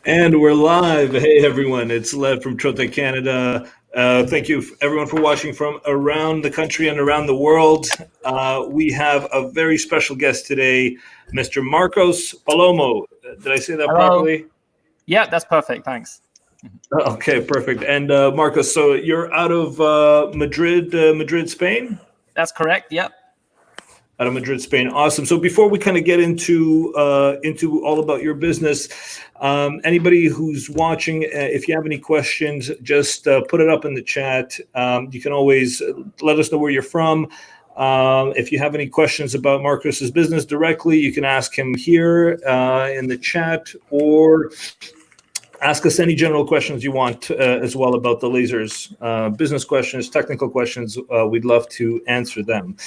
And we're live. Hey, everyone. It's Lev from Trotec Canada. Thank you, everyone, for watching from around the country and around the world. We have a very special guest today, Mr. Marcos Palomo. Did I say that Hello. properly? Yeah, that's perfect. Thanks. Okay, perfect. And Marcos, so you're out of Madrid, Spain? That's correct. Yep. Out of Madrid, Spain. Awesome. So before we kind of get into all about your business, anybody who's watching, if you have any questions, just put it up in the chat. You can always let us know where you're from. If you have any questions about Marcos's business directly, you can ask him here in the chat, or ask us any general questions you want as well about the lasers. Business questions, technical questions, we'd love to answer them.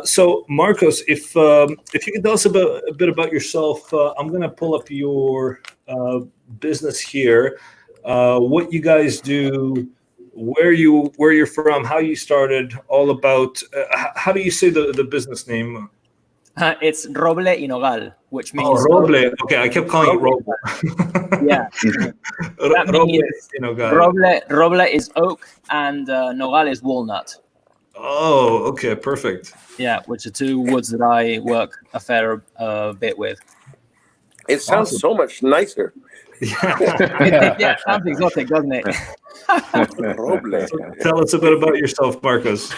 So, Marcos, if you could tell us a bit about yourself, I'm going to pull up your business here, what you guys do, where you're from, how you started, all about. How do you say the business name? It's Roble Nogal, which means Roble. Okay, I kept calling it Roble. Yeah, that means Roble is oak and Nogal is walnut. Oh, okay, perfect. Yeah, which are two woods that I work a fair bit with. It sounds so much nicer. Yeah, it sounds exotic, doesn't it? Roble. So tell us a bit about yourself, Marcos.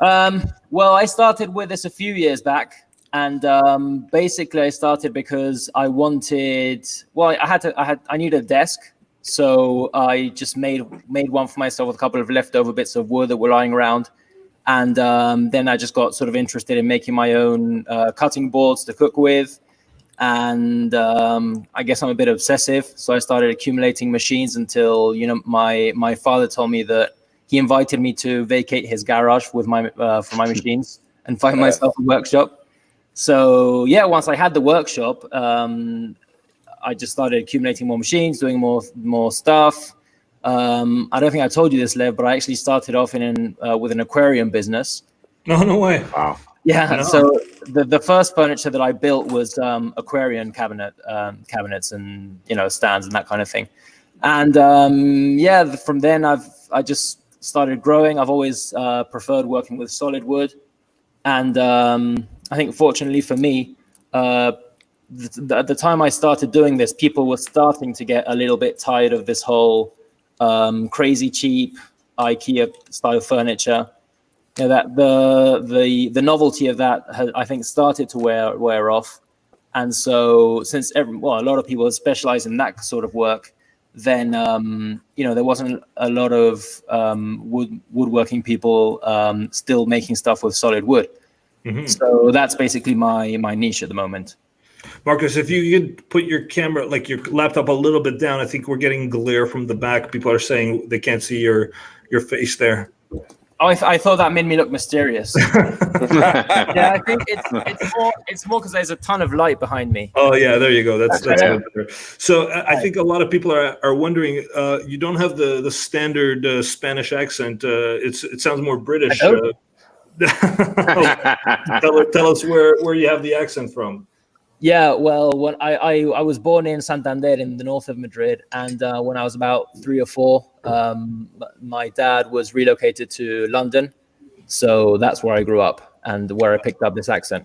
Well, I started with this a few years back, and basically I started because I wanted. Well, I needed a desk, so I just made one for myself with a couple of leftover bits of wood that were lying around. And then I just got sort of interested in making my own cutting boards to cook with. And I guess I'm a bit obsessive. So I started accumulating machines until, my father told me that he invited me to vacate his garage with for my machines and find myself a workshop. So, yeah, once I had the workshop, I just started accumulating more machines, doing more stuff. I don't think I told you this, Lev, but I actually started off with an aquarium business. No way. Wow. Yeah. No. So the first furniture that I built was aquarium cabinets and stands and that kind of thing. And from then I just started growing. I've always preferred working with solid wood, and I think fortunately for me, at the time I started doing this, people were starting to get a little bit tired of this whole crazy cheap IKEA style furniture. That the novelty of that has, I think, started to wear off. And so since a lot of people specialize in that sort of work, then there wasn't a lot of woodworking people still making stuff with solid wood. Mm-hmm. So that's basically my niche at the moment. Marcos, if you could put your camera, like your laptop, a little bit down, I think we're getting glare from the back. People are saying they can't see your face there. Oh, I thought that made me look mysterious. Yeah, I think it's more because there's a ton of light behind me. Oh yeah, there you go. That's better. So I think a lot of people are wondering. You don't have the standard Spanish accent. It sounds more British. Tell us where you have the accent from. Yeah, well, when I was born in Santander in the north of Madrid, and when I was about 3 or 4, my dad was relocated to London, so that's where I grew up and where I picked up this accent.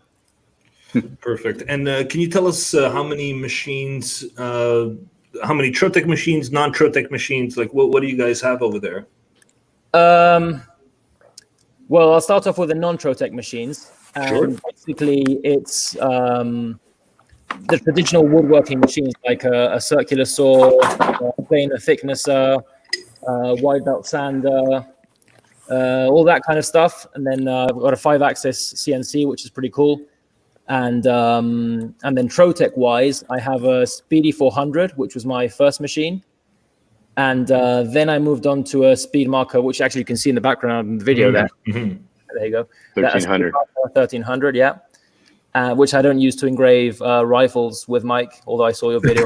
Perfect. And can you tell us how many machines, how many Trotec machines, non-Trotec machines, like what do you guys have over there? Well, I'll start off with the non-Trotec machines. Sure. Basically, it's the traditional woodworking machines like a circular saw, a planer thicknesser, wide belt sander, all that kind of stuff. And then I've got a 5-axis CNC, which is pretty cool. And then Trotec wise, I have a Speedy 400, which was my first machine. And then I moved on to a Speed Marker, which actually you can see in the background in the video there. Mm-hmm. There you go. 1300. 1300, yeah. Which I don't use to engrave rifles with Mike, although I saw your video.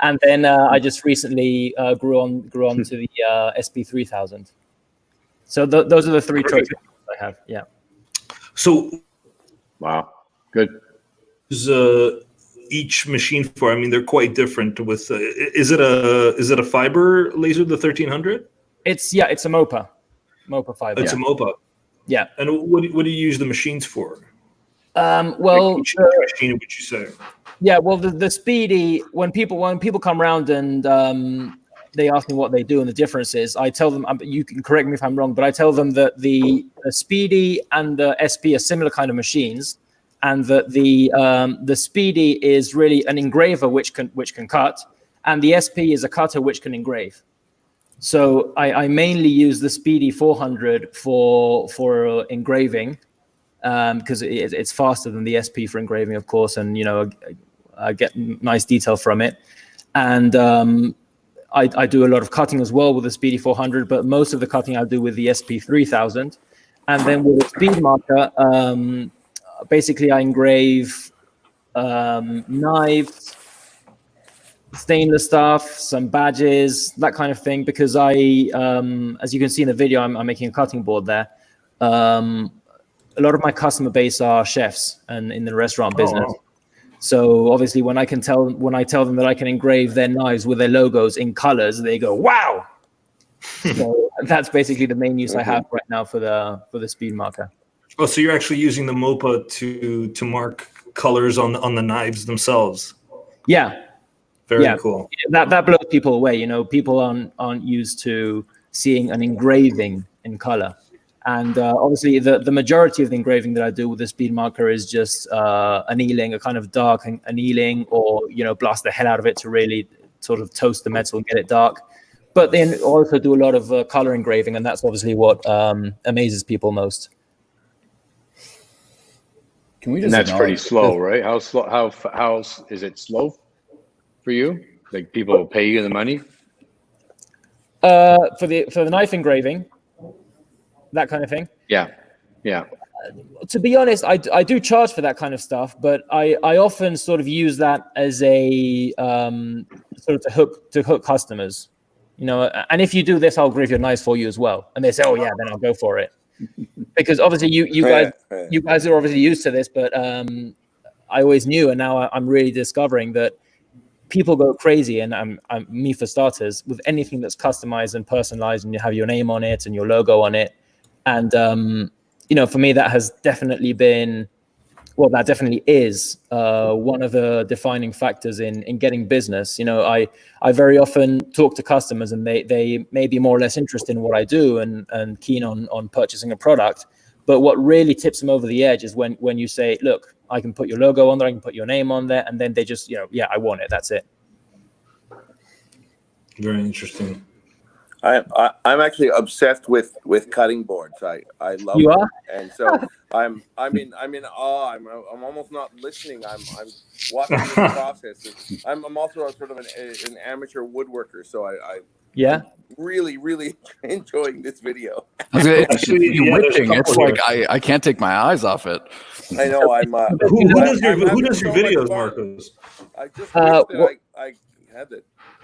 And then I just recently grew on to the SP3000. So those are the 3 Trotec I have. Yeah. So, wow, good. each machine for? I mean, they're quite different. With is it a fiber laser, the 1300? It's a MOPA fiber. It's a MOPA. Yeah. And what do you use the machines for? Well, each machine, would you say? Yeah, well, the Speedy, when people come around and they ask me what they do and the differences, I tell them, you can correct me if I'm wrong, but I tell them that the Speedy and the SP are similar kind of machines, and that the Speedy is really an engraver which can cut, and the SP is a cutter which can engrave. So I mainly use the Speedy 400 for engraving, because it's faster than the SP for engraving, of course, and I get nice detail from it. And I do a lot of cutting as well with the Speedy 400, but most of the cutting I do with the SP 3000. And then with the Speed Marker, basically I engrave knives, stainless stuff, some badges, that kind of thing, because as you can see in the video, I'm making a cutting board there. A lot of my customer base are chefs and in the restaurant business. Oh. So obviously when I tell them that I can engrave their knives with their logos in colors, they go, wow. So that's basically the main use I have right now for the Speed Marker. Oh, so you're actually using the MOPA to mark colors on the knives themselves. Yeah. Very cool. That blows people away. People aren't used to seeing an engraving in color. And obviously, the majority of the engraving that I do with the Speed Marker is just annealing, a kind of dark annealing, or blast the hell out of it to really sort of toast the metal and get it dark. But then also do a lot of color engraving, and that's obviously what amazes people most. Can we just? And that's pretty slow, right? How slow? How is it slow for you? Like people will pay you the money for the knife engraving. That kind of thing. Yeah. To be honest, I do charge for that kind of stuff, but I often sort of use that as a sort of to hook customers, And if you do this, I'll engrave your knives for you as well. And they say, oh yeah, then I'll go for it, because obviously you guys are obviously used to this, but I always knew, and now I'm really discovering that people go crazy, and I'm me for starters, with anything that's customized and personalized, and you have your name on it and your logo on it. And, for me, that has definitely been, that definitely is one of the defining factors in getting business. I very often talk to customers, and they may be more or less interested in what I do and keen on purchasing a product. But what really tips them over the edge is when you say, look, I can put your logo on there, I can put your name on there, and then they just, yeah, I want it. That's it. Very interesting. I'm actually obsessed with cutting boards. I love you them. Are? And so I'm in awe. I'm almost not listening. I'm watching the process. I'm also a sort of an amateur woodworker, so I'm really enjoying this video. It's like I can't take my eyes off it. I know. I'm. Who does your videos, Marcos? I just wish that I had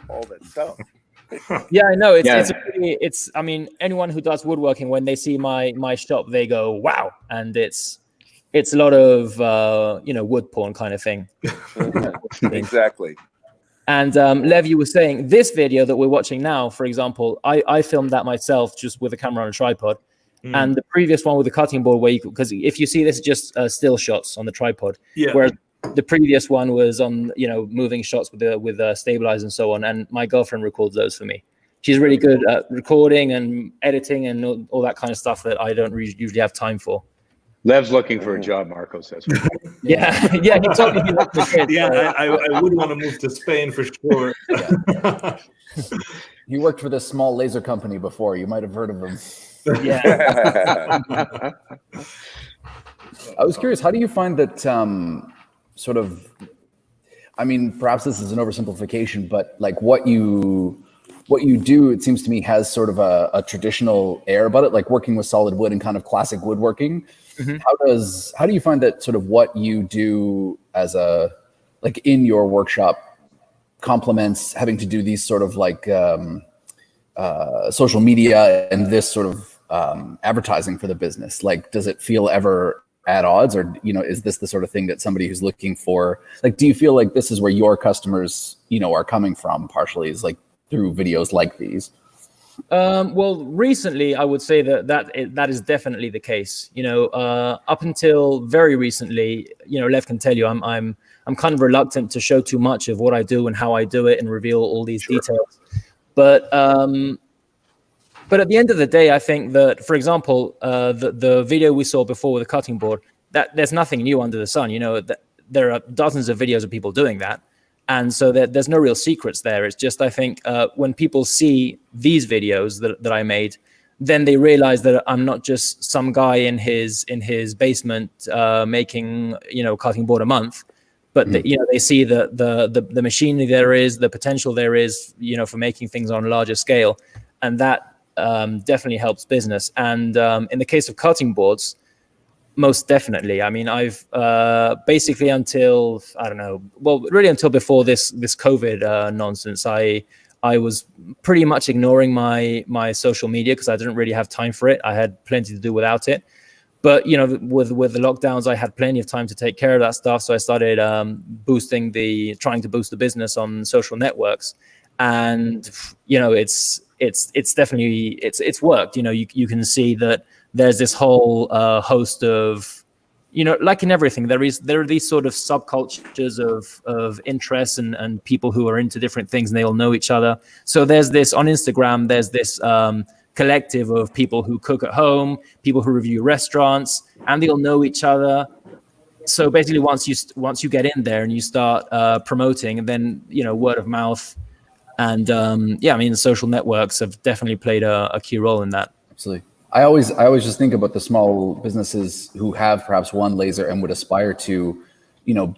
all that stuff. Yeah, I know. It's I mean, anyone who does woodworking, when they see my shop, they go, wow. And it's a lot of wood porn kind of thing. Exactly. And Lev, you were saying this video that we're watching now, for example, I filmed that myself just with a camera on a tripod. And the previous one with the cutting board, because if you see this, is just still shots on the tripod. Yeah. Whereas the previous one was on, moving shots with stabilizers and so on. And my girlfriend records those for me. She's really good at recording and editing and all that kind of stuff that I don't usually have time for. Lev's looking for a job, Marcos. That's right. Yeah. He told me he looked for kids. Yeah, I would want to move to Spain for sure. He worked for this small laser company before. You might have heard of him. Yeah. I was curious, how do you find that sort of, I mean, perhaps this is an oversimplification, but like what you do, it seems to me, has sort of a traditional air about it, like working with solid wood and kind of classic woodworking. Mm-hmm. How do you find that sort of what you do as like in your workshop complements having to do these sort of like social media and this sort of advertising for the business? Like, does it feel ever at odds, or is this the sort of thing that somebody who's looking for, like, do you feel like this is where your customers are coming from partially, is like through videos like these? Well, recently I would say that is definitely the case. Up until very recently, Lev can tell you, I'm kind of reluctant to show too much of what I do and how I do it and reveal all these details. But at the end of the day, I think that, for example, the video we saw before with the cutting board, that there's nothing new under the sun. That there are dozens of videos of people doing that. And so there's no real secrets there. It's just, I think, when people see these videos that I made, then they realize that I'm not just some guy in his basement making, cutting board a month, but that, they see the machinery there is, the potential there is, for making things on a larger scale. And that definitely helps business. And in the case of cutting boards, most definitely. I mean, I've basically until, I don't know, well, really until before this COVID nonsense, I was pretty much ignoring my social media because I didn't really have time for it. I had plenty to do without it. But, with the lockdowns, I had plenty of time to take care of that stuff. So I started trying to boost the business on social networks. And, it's definitely, it's worked. You can see that there's this whole host of, like in everything, there are these sort of subcultures of interests and people who are into different things, and they all know each other. So there's this on Instagram, there's this collective of people who cook at home, people who review restaurants, and they all know each other. So basically, once you get in there and you start promoting, and then word of mouth, and social networks have definitely played a key role in that. Absolutely. I always just think about the small businesses who have perhaps one laser and would aspire to,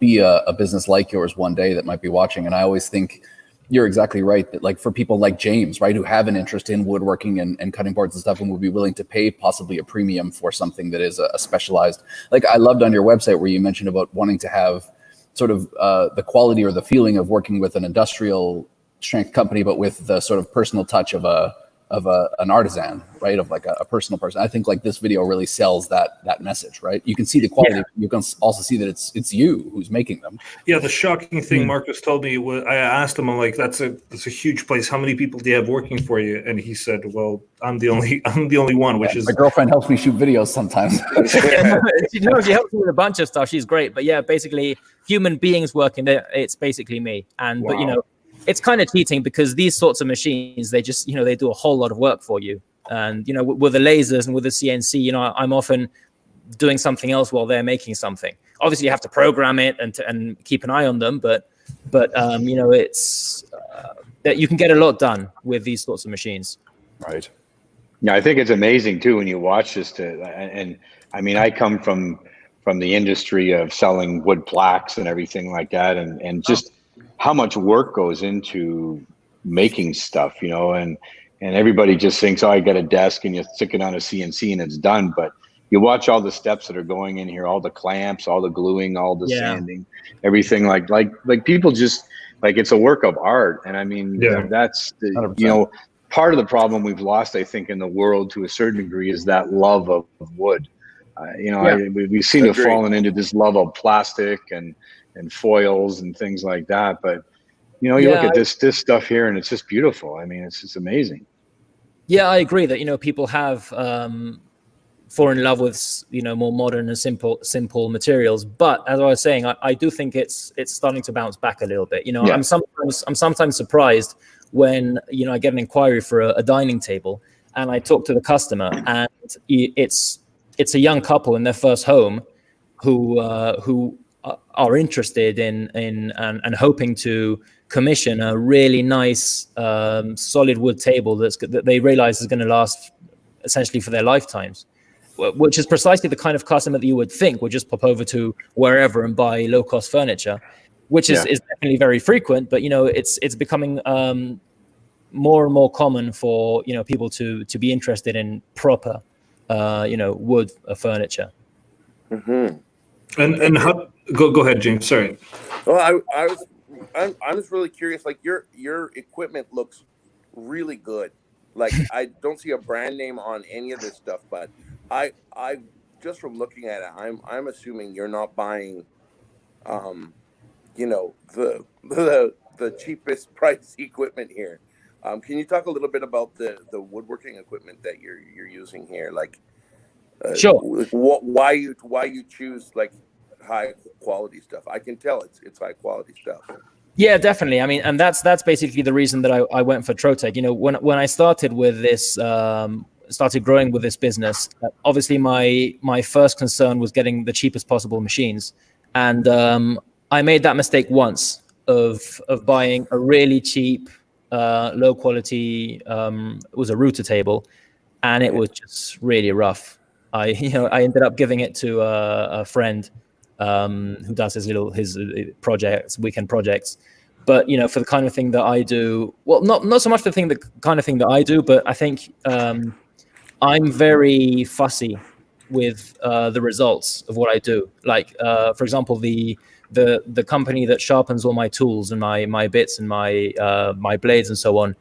be a business like yours one day that might be watching. And I always think you're exactly right that, like, for people like James, right, who have an interest in woodworking and cutting boards and stuff, and would be willing to pay possibly a premium for something that is a specialized, like, I loved on your website where you mentioned about wanting to have sort of the quality or the feeling of working with an industrial strength company, but with the sort of personal touch of an artisan, right? Of like a personal person. I think like this video really sells that message, right? You can see the quality. Yeah. You can also see that it's you who's making them. Yeah. The shocking thing Marcos told me was, I asked him, I'm like, that's a huge place. How many people do you have working for you? And he said, well, I'm the only one, which is my girlfriend helps me shoot videos sometimes. She helps me with a bunch of stuff. She's great. But yeah, basically human beings working there, it's basically me. And, wow. But it's kind of cheating because these sorts of machines, they just, they do a whole lot of work for you. And, with the lasers and with the CNC, I'm often doing something else while they're making something. Obviously, you have to program it and keep an eye on them. But it's that you can get a lot done with these sorts of machines. Right. Yeah, I think it's amazing, too, when you watch this. And I mean, I come from the industry of selling wood plaques and everything like that. And just how much work goes into making stuff, and everybody just thinks, oh, I got a desk and you stick it on a CNC and it's done. But you watch all the steps that are going in here, all the clamps, all the gluing, all the sanding, everything like people just like, it's a work of art. And I mean, that's the, part of the problem we've lost, I think, in the world to a certain degree is that love of wood. We seem to have fallen into this love of plastic and foils and things like that, but you look at this stuff here and it's just beautiful. I mean, it's amazing. Yeah, I agree that people have fallen in love with more modern and simple materials. But as I was saying, I do think it's starting to bounce back a little bit. I'm sometimes surprised when I get an inquiry for a dining table and I talk to the customer and it's a young couple in their first home who are interested in and hoping to commission a really nice solid wood table that they realize is going to last essentially for their lifetimes, which is precisely the kind of customer that you would think would just pop over to wherever and buy low-cost furniture, which is definitely very frequent, but it's becoming more and more common for people to be interested in proper wood furniture. Mm-hmm. And how, go ahead, James. Sorry. Well, I'm just really curious. Like your equipment looks really good. Like I don't see a brand name on any of this stuff, but I just from looking at it, I'm assuming you're not buying, you know, the cheapest price equipment here. Can you talk a little bit about the woodworking equipment that you're using here? Like, Sure. why you choose like high quality stuff? I can tell it's high quality stuff. Yeah, definitely. I mean, and that's basically the reason that I went for Trotec. You know, when I started with this, started growing with this business, obviously my first concern was getting the cheapest possible machines, and I made that mistake once of buying a really cheap, low quality. It was a router table, and it was just really rough. I ended up giving it to a friend who does his projects, weekend projects. But you know, for the kind of thing that I do, well, not so much the kind of thing that I do, but I think I'm very fussy with the results of what I do. Like, for example, the company that sharpens all my tools and my bits and my blades and so on,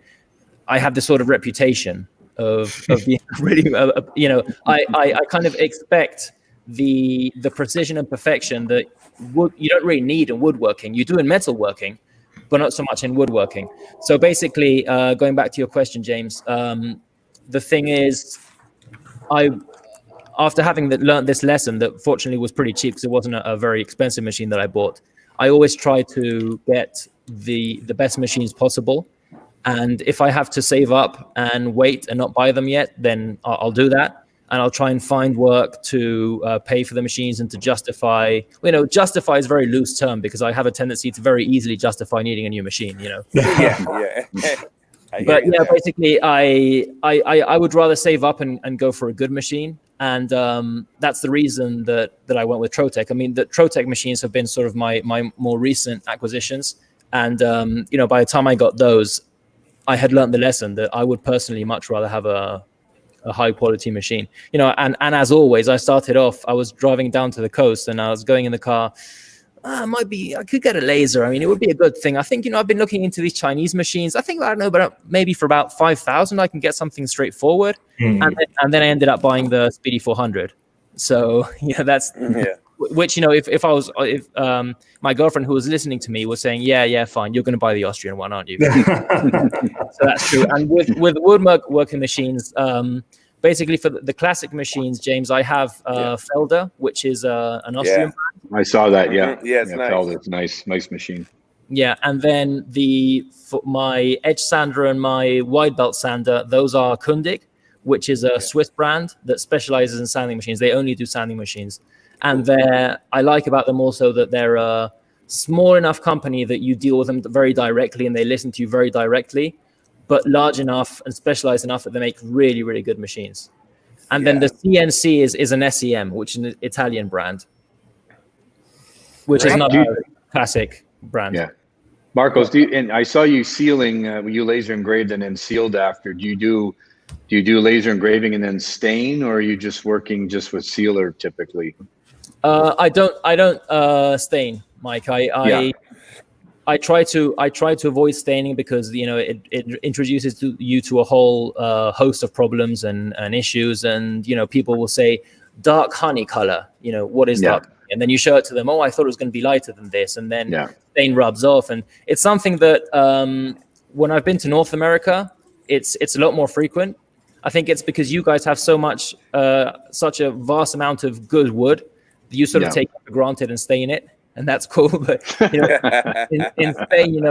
I have this sort of reputation of being really, I kind of expect the precision and perfection that you don't really need in woodworking. You do in metalworking, but not so much in woodworking. So basically, going back to your question, James, the thing is, after having learned this lesson that fortunately was pretty cheap because it wasn't a very expensive machine that I bought, I always try to get the best machines possible. And if I have to save up and wait and not buy them yet, then I'll do that. And I'll try and find work to pay for the machines and to justify. Justify is a very loose term because I have a tendency to very easily justify needing a new machine. Yeah. But yeah, basically, I would rather save up and go for a good machine, and that's the reason that I went with Trotec. I mean, the Trotec machines have been sort of my more recent acquisitions, and by the time I got those, I had learned the lesson that I would personally much rather have a high quality machine. And as always, I started off. I was driving down to the coast, and I was going in the car. I could get a laser. I mean, it would be a good thing. I think, I've been looking into these Chinese machines. I think, I don't know, but maybe for about 5,000, I can get something straightforward. And then I ended up buying the Speedy 400. So, that's, which, if my girlfriend who was listening to me was saying, yeah, fine, you're going to buy the Austrian one, aren't you? So that's true. And with woodworking machines, basically for the classic machines, James, I have Felder, which is an Austrian brand. I saw that. Yeah, it's nice. Felder's nice machine. Yeah, and then for my edge sander and my wide belt sander, those are Kundig, which is a Swiss brand that specializes in sanding machines. They only do sanding machines, and I like about them also that they're a small enough company that you deal with them very directly and they listen to you very directly, but large enough and specialized enough that they make really, really good machines. And then the CNC is an SEM, which is an Italian brand, which is another classic brand. Yeah. Marcos, and I saw you sealing, you laser engraved and then sealed after. Do you do laser engraving and then stain, or are you just working just with sealer typically? I don't stain, Mike. I try to avoid staining because it introduces you to a whole host of problems and issues, and people will say dark honey color. What is dark? And then you show it to them. Oh, I thought it was going to be lighter than this, and then stain rubs off. And it's something that when I've been to North America, it's a lot more frequent. I think it's because you guys have such a vast amount of good wood that you sort of take it for granted and stain it. And that's cool, but in Spain,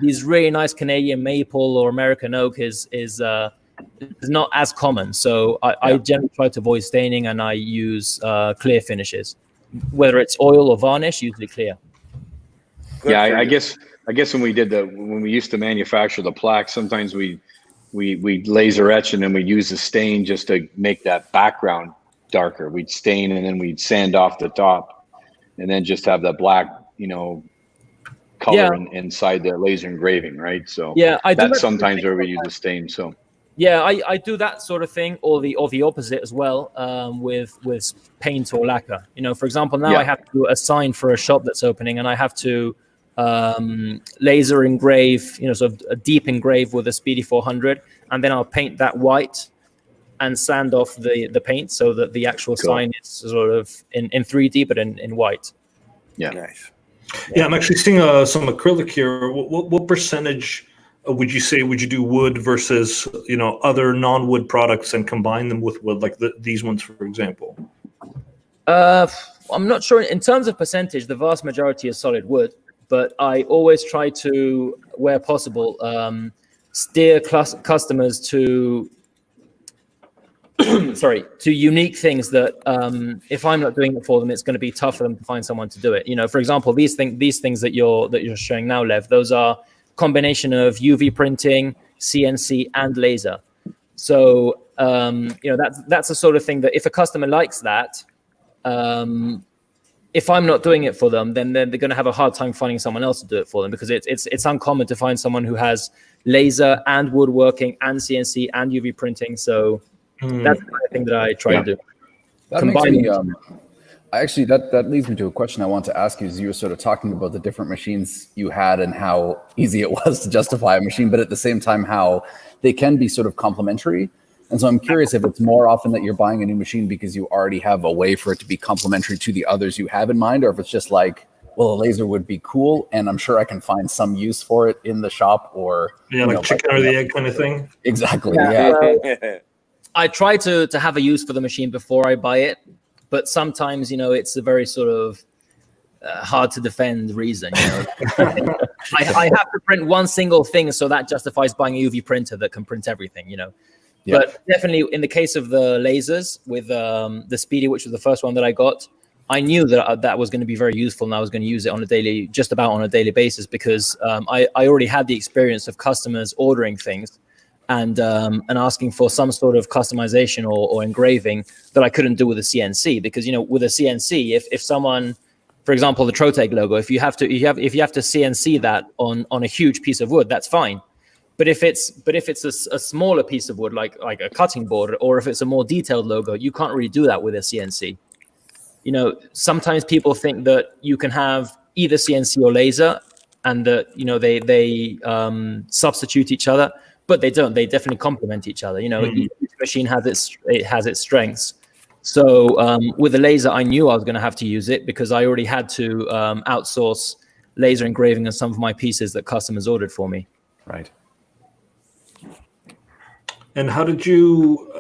these really nice Canadian maple or American oak is not as common. So I generally try to avoid staining, and I use clear finishes, whether it's oil or varnish, usually clear. I guess when we used to manufacture the plaques, sometimes we laser etch and then we'd use the stain just to make that background darker. We'd stain and then we'd sand off the top, and then just have that black, color inside the laser engraving, right? So that's sometimes where we use the stain. So I do that sort of thing, or the opposite as well, with paint or lacquer. For example, now I have to do a sign for a shop that's opening, and I have to laser engrave, sort of a deep engrave with a Speedy 400, and then I'll paint that white. and sand off the paint so that the actual sign is sort of in 3D but in white. Yeah. Nice. Yeah, I'm actually seeing some acrylic here. What percentage would you say would you do wood versus other non-wood products and combine them with wood, like these ones, for example? I'm not sure in terms of percentage. The vast majority is solid wood, but I always try to, where possible, steer customers to to unique things that if I'm not doing it for them, it's going to be tough for them to find someone to do it. For example, these things that you're showing now, Lev, those are combination of UV printing, CNC, and laser. So that's the sort of thing that if a customer likes that, if I'm not doing it for them, then they're going to have a hard time finding someone else to do it for them, because it's uncommon to find someone who has laser and woodworking and CNC and UV printing. So that's the kind of thing that I try to do. That makes me, actually, that leads me to a question I want to ask you. Is you were sort of talking about the different machines you had and how easy it was to justify a machine, but at the same time how they can be sort of complementary. And so I'm curious if it's more often that you're buying a new machine because you already have a way for it to be complementary to the others you have in mind, or if it's just like, well, a laser would be cool, and I'm sure I can find some use for it in the shop, or like chicken or the egg kind of thing. Exactly. Yeah. I try to have a use for the machine before I buy it, but sometimes it's a very sort of hard to defend reason. I have to print one single thing, so that justifies buying a UV printer that can print everything. Yeah. But definitely in the case of the lasers with the Speedy, which was the first one that I got, I knew that was going to be very useful, and I was going to use it just about on a daily basis, because I already had the experience of customers ordering things and asking for some sort of customization or engraving that I couldn't do with a CNC, because with a CNC, if someone, for example, the Trotec logo, if you have to CNC that on a huge piece of wood, that's fine. But if it's a smaller piece of wood, like a cutting board, or if it's a more detailed logo, you can't really do that with a CNC. Sometimes people think that you can have either CNC or laser, and that they substitute each other, but they don't. They definitely complement each other. Each machine has its strengths. So with the laser, I knew I was going to have to use it, because I already had to outsource laser engraving on some of my pieces that customers ordered for me. Right. And how did you?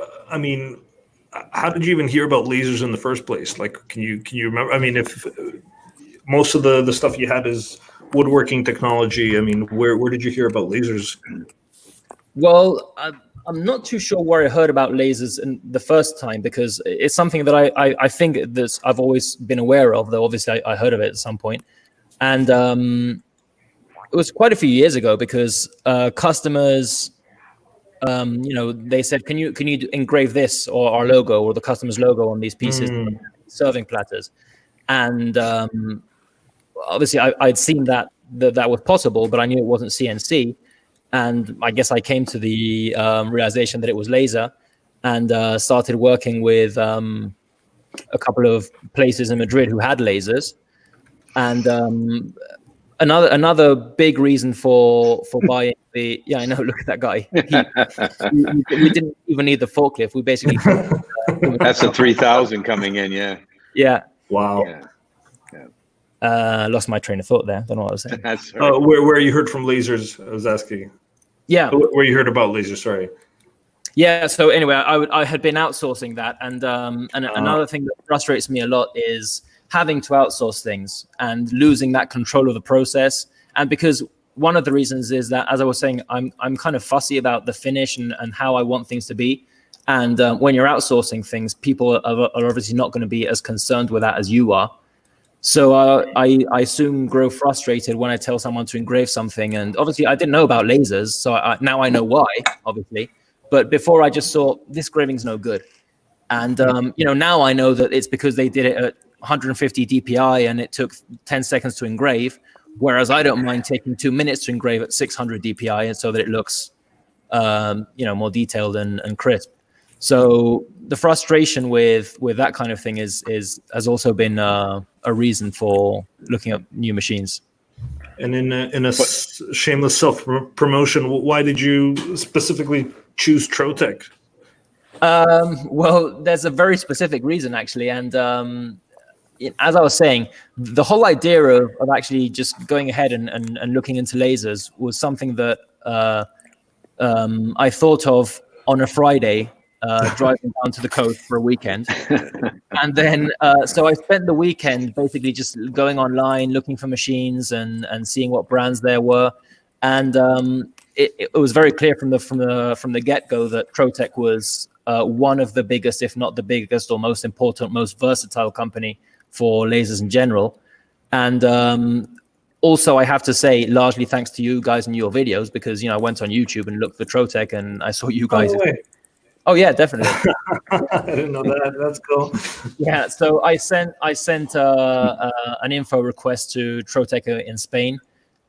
How did you even hear about lasers in the first place? Like, can you remember? If most of the stuff you had is woodworking technology, where did you hear about lasers? Well, I'm not too sure where I heard about lasers in the first time, because it's something that I think that I've always been aware of, though obviously I heard of it at some point. And it was quite a few years ago, because customers, they said, can you engrave this or our logo or the customer's logo on these pieces, serving platters? And obviously I'd seen that was possible, but I knew it wasn't CNC. And I guess I came to the realization that it was laser, and started working with a couple of places in Madrid who had lasers. And another big reason for buying I know, look at that guy. We didn't even need the forklift. We basically that's a 3000 coming in. Yeah. Wow. Lost my train of thought there. Don't know what I was saying. That's right. Where you heard from lasers, I was asking. Yeah. Where you heard about lasers, sorry. Yeah. So anyway, I had been outsourcing that, and another thing that frustrates me a lot is having to outsource things and losing that control of the process. And because one of the reasons is that, as I was saying, I'm kind of fussy about the finish and how I want things to be. And when you're outsourcing things, people are obviously not going to be as concerned with that as you are. So I soon grow frustrated when I tell someone to engrave something. And obviously I didn't know about lasers, so now I know why, obviously. But before I just saw this engraving's no good. And now I know that it's because they did it at 150 DPI and it took 10 seconds to engrave, whereas I don't mind taking 2 minutes to engrave at 600 DPI, and so that it looks more detailed and crisp. So the frustration with that kind of thing has also been a reason for looking at new machines. And in a shameless self promotion, why did you specifically choose Trotec? Well, there's a very specific reason actually, and as I was saying, the whole idea of actually just going ahead and looking into lasers was something that I thought of on a Friday, driving down to the coast for a weekend. And then, so I spent the weekend basically just going online, looking for machines and seeing what brands there were. And it was very clear from the get-go that Trotec was one of the biggest, if not the biggest or most important, most versatile company for lasers in general. And also, I have to say, largely thanks to you guys and your videos, because I went on YouTube and looked for Trotec, and I saw you guys. Oh yeah, definitely. I didn't know that. That's cool. Yeah, so I sent an info request to Trotec in Spain,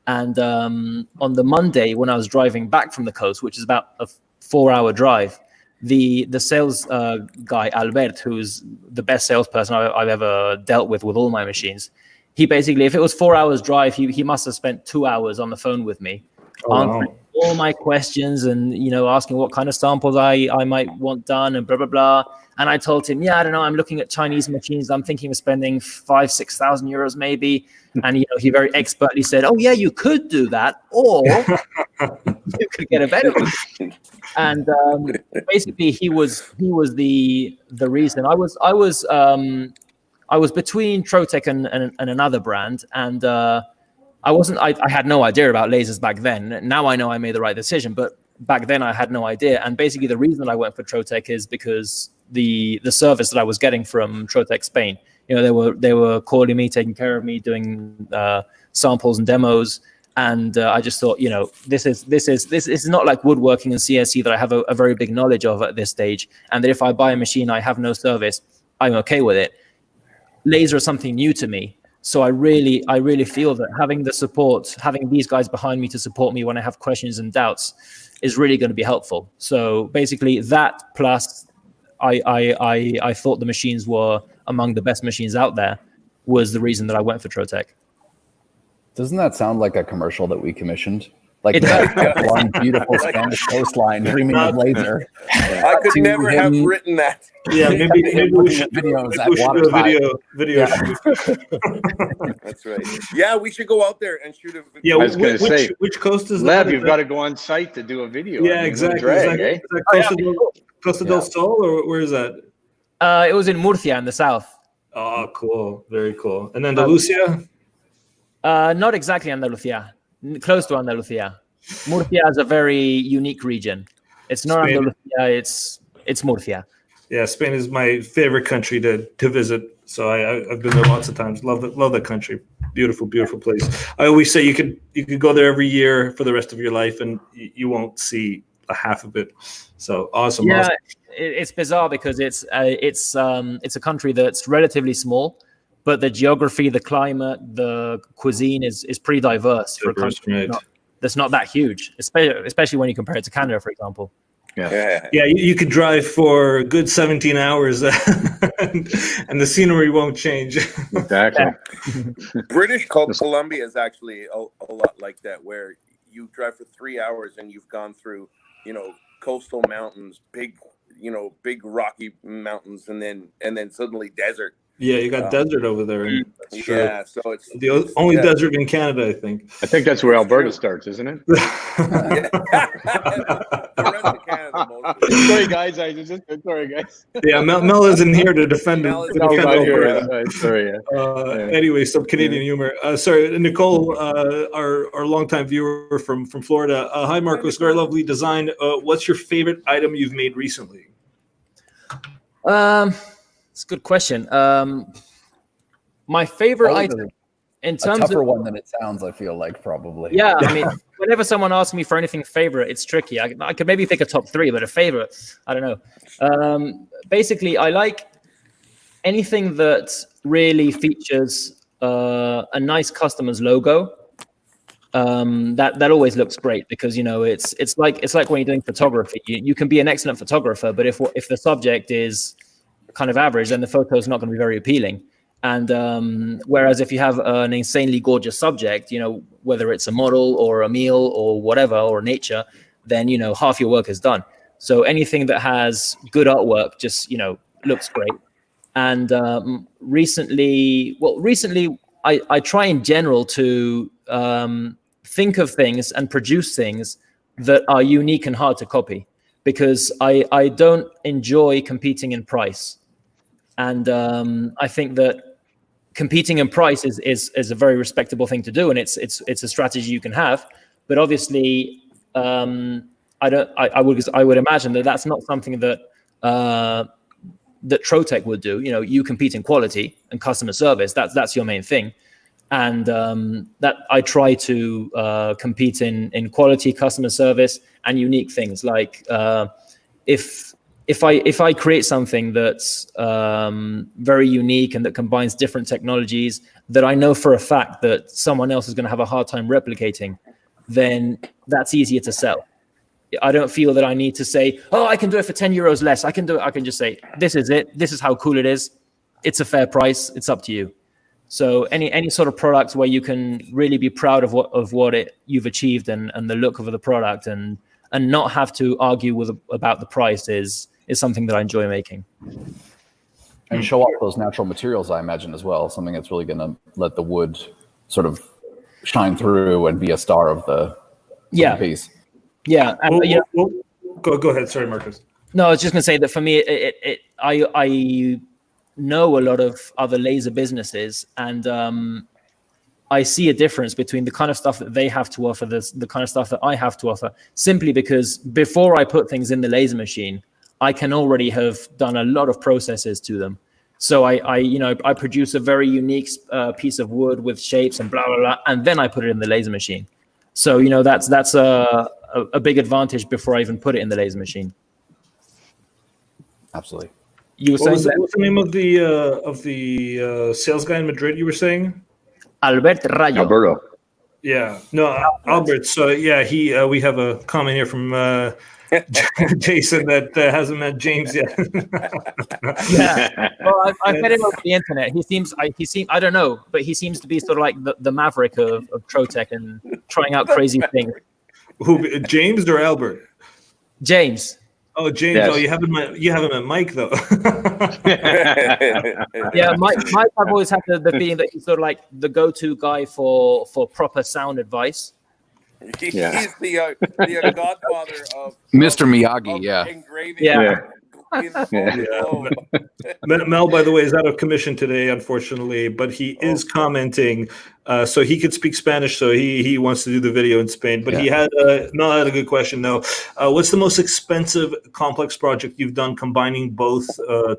and on the Monday when I was driving back from the coast, which is about a 4-hour drive, the sales guy Albert, who's the best salesperson I've ever dealt with all my machines, he basically, if it was 4 hours drive, he must have spent 2 hours on the phone with me, answering all my questions and asking what kind of samples I might want done and blah blah blah. And I told him, I don't know, I'm looking at Chinese machines, I'm thinking of spending 5,000-6,000 euros maybe. And he very expertly said, oh yeah, you could do that, or you could get a better one. And basically he was the reason. I was between Trotec and another brand, and I had no idea about lasers back then. Now I know I made the right decision, but back then I had no idea. And basically the reason I went for Trotec is because the service that I was getting from Trotec Spain, they were calling me, taking care of me, doing samples and demos. And I just thought, this is not like woodworking and CSC that I have a very big knowledge of at this stage. And that if I buy a machine, I have no service, I'm okay with it. Laser is something new to me. So I really feel that having the support, having these guys behind me to support me when I have questions and doubts is really going to be helpful. So basically that, plus I thought the machines were among the best machines out there, was the reason that I went for Trotec. Doesn't that sound like a commercial that we commissioned? Like that one beautiful Spanish coastline dreaming of laser. I could never have written that. Yeah, maybe we should do a video shoot. That's right. Yeah, we should go out there and shoot a video. Yeah, I was going to say, which coast is Lev, that? you've got to go on site to do a video. Yeah, exactly. Is that Costa del Sol, or where is that? It was in Murcia in the south. Oh, cool. Very cool. And Andalusia? Not exactly Andalusia. Close to Andalusia. Murcia is a very unique region. It's not Spain. Andalusia, it's Murcia. Yeah, Spain is my favorite country to visit. So I've been there lots of times. Love that country. Beautiful, beautiful place. I always say you could go there every year for the rest of your life and you won't see a half of it. So awesome. Yeah, awesome. It's bizarre because it's a country that's relatively small, but the geography, the climate, the cuisine is pretty diverse for a country that's not that huge, especially when you compare it to Canada, for example. Yeah, you could drive for a good 17 hours and the scenery won't change. Exactly. British Columbia is actually a lot like that, where you drive for 3 hours and you've gone through, coastal mountains, big rocky mountains, and then suddenly desert. Yeah, you got desert over there. Yeah, so it's the only desert in Canada, I think. I think that's where Alberta starts, isn't it? The rest of Canada, mostly. Sorry, guys. Sorry, guys. Yeah, Mel isn't here to defend him. Sorry. Anyway, some Canadian humor. Sorry, Nicole, our longtime viewer from Florida. Hi, Marcos. Very lovely design. What's your favorite item you've made recently? It's a good question. My favorite item, in terms a tougher of one than it sounds, I feel like probably. Yeah, I mean, whenever someone asks me for anything favorite, it's tricky. I could maybe pick a top three, but a favorite, I don't know. Basically, I like anything that really features a nice customer's logo. That always looks great because it's like when you're doing photography. You can be an excellent photographer, but if the subject is kind of average, then the photo is not going to be very appealing. And whereas if you have an insanely gorgeous subject, whether it's a model or a meal or whatever, or nature, then half your work is done. So anything that has good artwork just, looks great. And recently, I try in general to think of things and produce things that are unique and hard to copy, because I don't enjoy competing in price. And I think that competing in price is a very respectable thing to do, and it's a strategy you can have. But obviously, I would imagine that that's not something that that Trotec would do. You compete in quality and customer service. That's your main thing, and that I try to compete in quality, customer service, and unique things. Like if I create something that's very unique and that combines different technologies that I know for a fact that someone else is going to have a hard time replicating, then that's easier to sell. I don't feel that I need to say, oh, I can do it for 10 euros less. I can do it. I can just say, this is it. This is how cool it is. It's a fair price. It's up to you. So any sort of product where you can really be proud of what you've achieved and the look of the product and not have to argue about the price is something that I enjoy making. And show off those natural materials, I imagine, as well. Something that's really going to let the wood sort of shine through and be a star of the piece. Yeah. Go ahead. Sorry, Marcus. No, I was just going to say that for me, I know a lot of other laser businesses, and I see a difference between the kind of stuff that they have to offer, the kind of stuff that I have to offer, simply because before I put things in the laser machine, I can already have done a lot of processes to them. So I produce a very unique piece of wood with shapes and blah, blah, blah, and then I put it in the laser machine. So, that's a big advantage before I even put it in the laser machine. Absolutely. You were saying what's the name of the sales guy in Madrid you were saying? Albert Rayo. Alberto. Yeah, no, Albert. So yeah, we have a comment here from Jason that hasn't met James yet. Yeah, well, I've met him over the internet. He seems, I don't know, but he seems to be sort of like the maverick of Trotec and trying out crazy things. Who, James or Albert? James. Oh, James. Yes. Oh, you haven't met Mike though. Yeah, Mike. I've always had the feeling that he's sort of like the go-to guy for proper sound advice. He's the godfather of Mr. Miyagi. of engraving. Yeah. Mel, by the way, is out of commission today, unfortunately, but he is commenting, so he could speak Spanish, so he wants to do the video in Spain. But he had Mel had a good question though. What's the most expensive complex project you've done combining both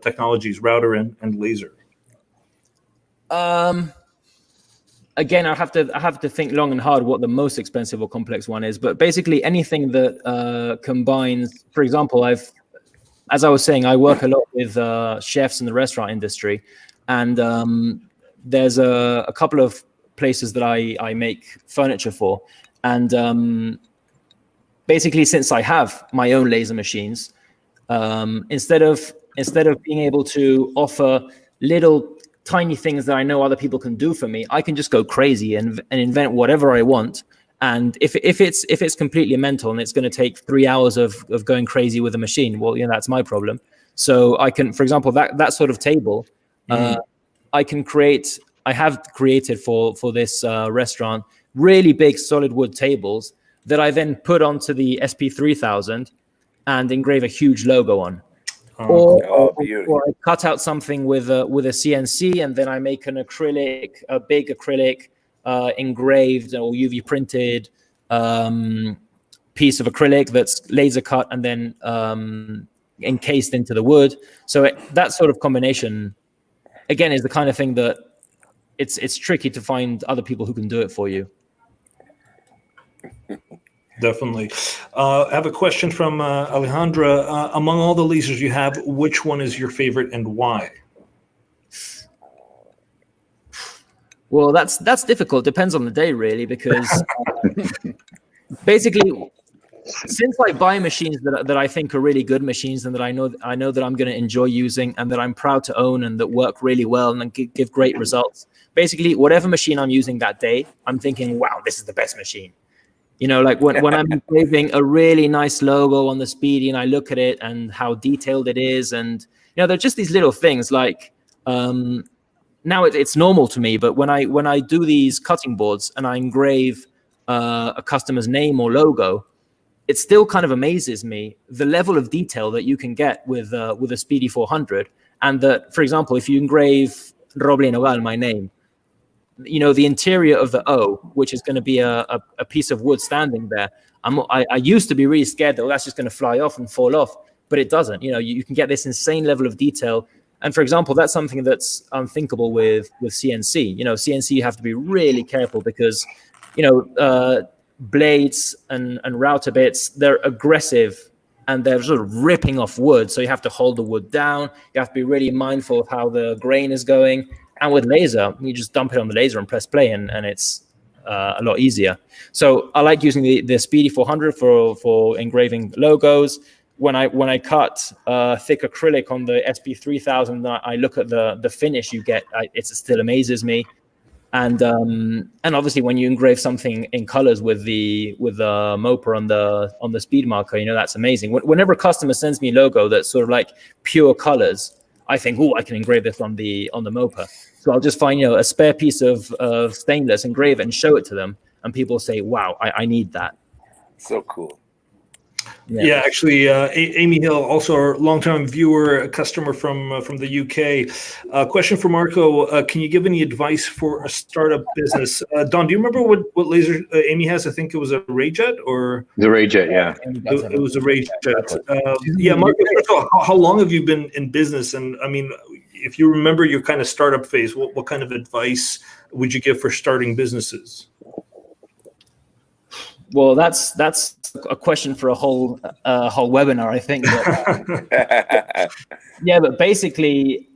technologies, router and laser? Again, I have to think long and hard what the most expensive or complex one is. But basically, anything that combines, for example, as I was saying, I work a lot with chefs in the restaurant industry, and there's a couple of places that I make furniture for, and basically, since I have my own laser machines, instead of being able to offer little tiny things that I know other people can do for me, I can just go crazy and invent whatever I want. And if it's completely mental and it's going to take 3 hours of going crazy with a machine, well, that's my problem. So I can, for example, that sort of table, I have created for this restaurant really big solid wood tables that I then put onto the SP3000 and engrave a huge logo on. Or I cut out something with a CNC, and then I make a big acrylic engraved or UV printed piece of acrylic that's laser cut and then encased into the wood. So that sort of combination, again, is the kind of thing that it's tricky to find other people who can do it for you. Definitely. I have a question from Alejandra. Among all the lasers you have, which one is your favorite and why? Well, that's difficult. Depends on the day, really, because basically, since I buy machines that I think are really good machines and that I know that I'm going to enjoy using and that I'm proud to own and that work really well and give great results, basically, whatever machine I'm using that day, I'm thinking, wow, this is the best machine. You know, like when I'm engraving a really nice logo on the Speedy and I look at it and how detailed it is, and you know, they're just these little things. Like now it's normal to me, but when I do these cutting boards and I engrave a customer's name or logo, it still kind of amazes me the level of detail that you can get with a Speedy 400. And that, for example, if you engrave Roble Nogal, my name, you know, the interior of the O, which is going to be a piece of wood standing there. I used to be really scared that that's just going to fly off and fall off, but it doesn't. You know, you can get this insane level of detail. And for example, that's something that's unthinkable with CNC. You know, CNC, you have to be really careful because, you know, blades and router bits, they're aggressive and they're sort of ripping off wood. So you have to hold the wood down. You have to be really mindful of how the grain is going. And with laser, you just dump it on the laser and press play, and it's a lot easier. So I like using the Speedy 400 for engraving logos. When I cut thick acrylic on the SP 3000, I look at the finish you get. It still amazes me. And obviously when you engrave something in colors with the Mopa on the speed marker, you know, that's amazing. Whenever a customer sends me a logo that's sort of like pure colors, I think, oh, I can engrave this on the Mopa. So I'll just find, you know, a spare piece of stainless, engrave it and show it to them, and people say, wow, I need that. So cool. Yeah, actually, Amy Hill, also our longtime viewer, a customer from the UK. Question for Marco: can you give any advice for a startup business? Don, do you remember what laser Amy has? I think it was a Rayjet or the Rayjet. Yeah, it was a Rayjet. Yeah, Marco, first of all, how long have you been in business? And I mean, if you remember your kind of startup phase, what kind of advice would you give for starting businesses? Well, that's a question for a whole webinar, I think. But, yeah, but basically,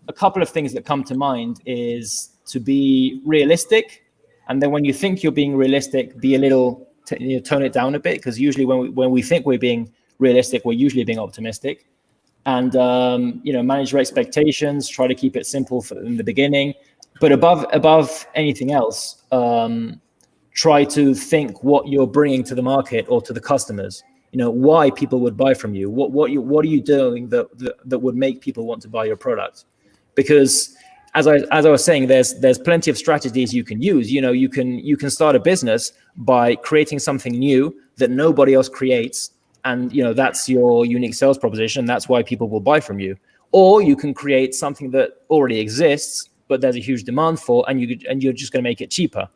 a couple of things that come to mind is to be realistic, and then when you think you're being realistic, be a little tone it down a bit, because usually when we think we're being realistic, we're usually being optimistic, and you know, manage your expectations. Try to keep it simple in the beginning, but above anything else. Try to think what you're bringing to the market or to the customers. You know, why people would buy from you. What are you doing that would make people want to buy your product? Because as I was saying, there's plenty of strategies you can use. You know, you can start a business by creating something new that nobody else creates, and you know, that's your unique sales proposition. That's why people will buy from you. Or you can create something that already exists, but there's a huge demand for, and you're just going to make it cheaper.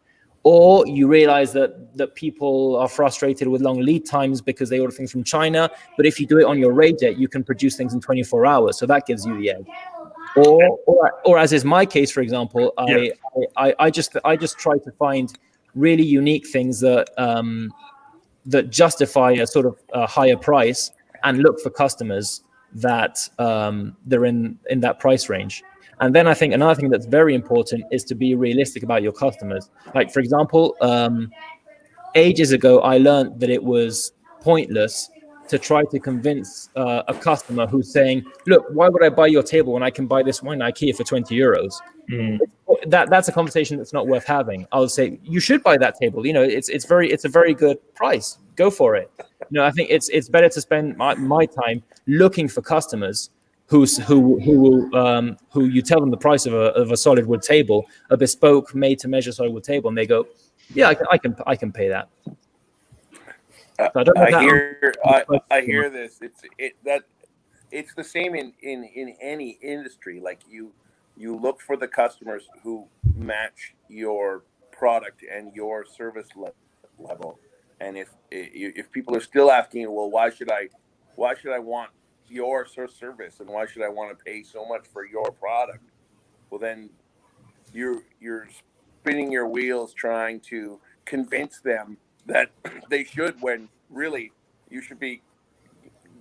Or you realize that people are frustrated with long lead times because they order things from China. But if you do it on your Rayjet, you can produce things in 24 hours. So that gives you the edge. Or as is my case, for example, I just try to find really unique things that that justify a sort of a higher price, and look for customers that they're in that price range. And then I think another thing that's very important is to be realistic about your customers. Like, for example, ages ago, I learned that it was pointless to try to convince a customer who's saying, look, why would I buy your table when I can buy this one IKEA for 20 euros? Mm. That's a conversation that's not worth having. I'll say, you should buy that table. You know, it's a very good price. Go for it. You know, I think it's better to spend my time looking for customers who you tell them the price of a solid wood table, a bespoke made to measure solid wood table, and they go, yeah, I can pay that. So I hear this. It's the same in any industry. Like you look for the customers who match your product and your service level. And if people are still asking, well, why should I want your service, and why should I want to pay so much for your product? Well, then you're spinning your wheels trying to convince them that they should, when really you should be,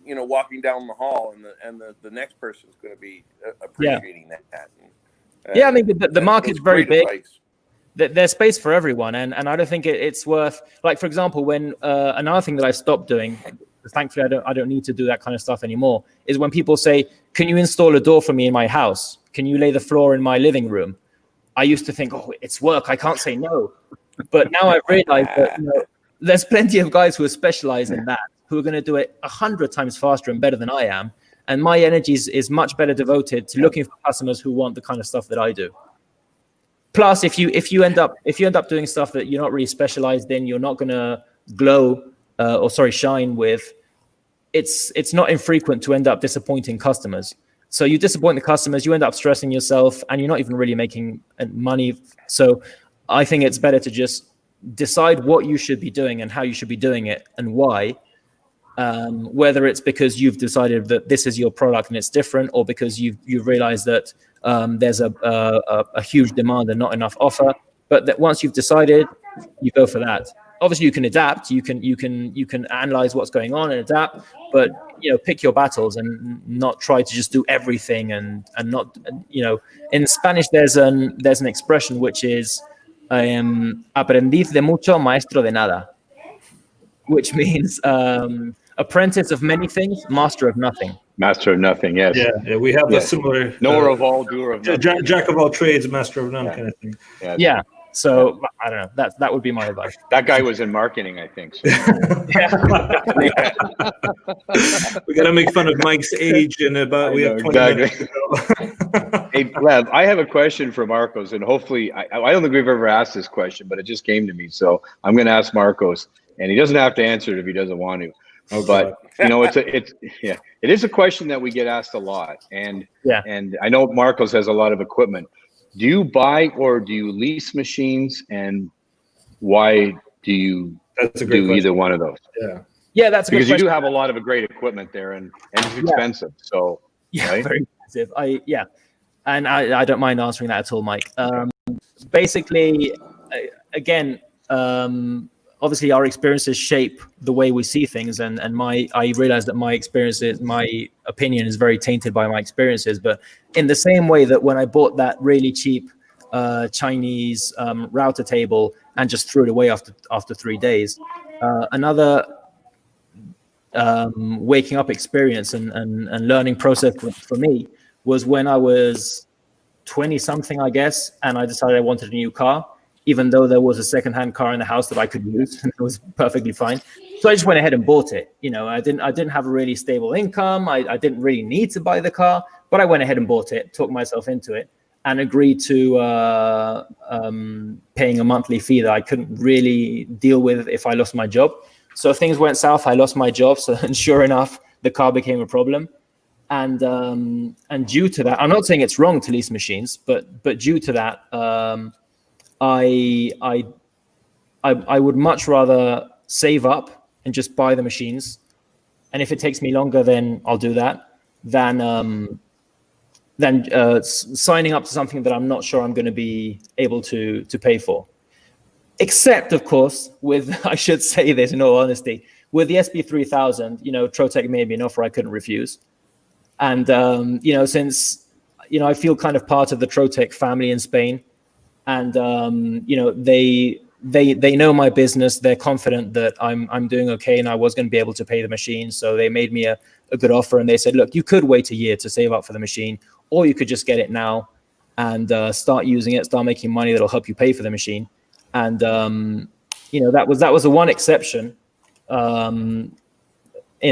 you know, walking down the hall, and the next person is going to be appreciating that. I mean, the market's very big. There's space for everyone, and I don't think it's worth, like, for example, when another thing that I stopped doing, thankfully I don't need to do that kind of stuff anymore, is when people say, can you install a door for me in my house? Can you lay the floor in my living room? I used to think, oh, it's work, I can't say no. But now I've realized that, you know, there's plenty of guys who are specialized in that, who are going to do it 100 times faster and better than I am. And my energy is much better devoted to looking for customers who want the kind of stuff that I do. Plus, if you end up doing stuff that you're not really specialized in, you're not going to shine with. It's not infrequent to end up disappointing customers. So you disappoint the customers, you end up stressing yourself, and you're not even really making money. So I think it's better to just decide what you should be doing and how you should be doing it and why. Whether it's because you've decided that this is your product and it's different, or because you've realized that there's a huge demand and not enough offer. But that once you've decided, you go for that. Obviously, you can adapt. You can analyze what's going on and adapt. But pick your battles and not try to just do everything and not. In Spanish, there's an expression which is aprendiz de mucho, maestro de nada, which means apprentice of many things, master of nothing. Master of nothing, yes. Yeah, we have a similar knower of all, doer of nothing. Jack of all trades, master of none kind of thing. Yeah. So I don't know. That would be my advice. That guy was in marketing, I think. So. We got to make fun of Mike's age and about we have 20 minutes to go. Hey, Lev, I have a question for Marcos, and hopefully, I don't think we've ever asked this question, but it just came to me, so I'm going to ask Marcos, and he doesn't have to answer it if he doesn't want to. But it is a question that we get asked a lot, and I know Marcos has a lot of equipment. Do you buy or do you lease machines, and why do you do either one of those? Yeah, that's a good question. Because you do have a lot of great equipment there, and it's expensive. So right? Very expensive. And I don't mind answering that at all, Mike. Basically, again. Obviously, our experiences shape the way we see things, and I realize that my opinion is very tainted by my experiences. But in the same way that when I bought that really cheap Chinese router table and just threw it away after 3 days, another waking up experience and learning process for me was when I was 20 something, I guess, and I decided I wanted a new car, even though there was a secondhand car in the house that I could use, and it was perfectly fine. So I just went ahead and bought it. I didn't have a really stable income. I didn't really need to buy the car, but I went ahead and bought it, talked myself into it, and agreed to paying a monthly fee that I couldn't really deal with if I lost my job. So things went south. I lost my job. And sure enough, the car became a problem. And due to that, I'm not saying it's wrong to lease machines, but due to that, I would much rather save up and just buy the machines, and if it takes me longer, then I'll do that, than signing up to something that I'm not sure I'm going to be able to pay for. Except, of course, with, I should say this in all honesty, with the SB3000, Trotec made me an offer I couldn't refuse, and since I feel kind of part of the Trotec family in Spain. And they know my business. They're confident that I'm doing okay, and I was going to be able to pay the machine. So they made me a good offer, and they said, "Look, you could wait a year to save up for the machine, or you could just get it now and start using it, start making money that'll help you pay for the machine." And that was the one exception in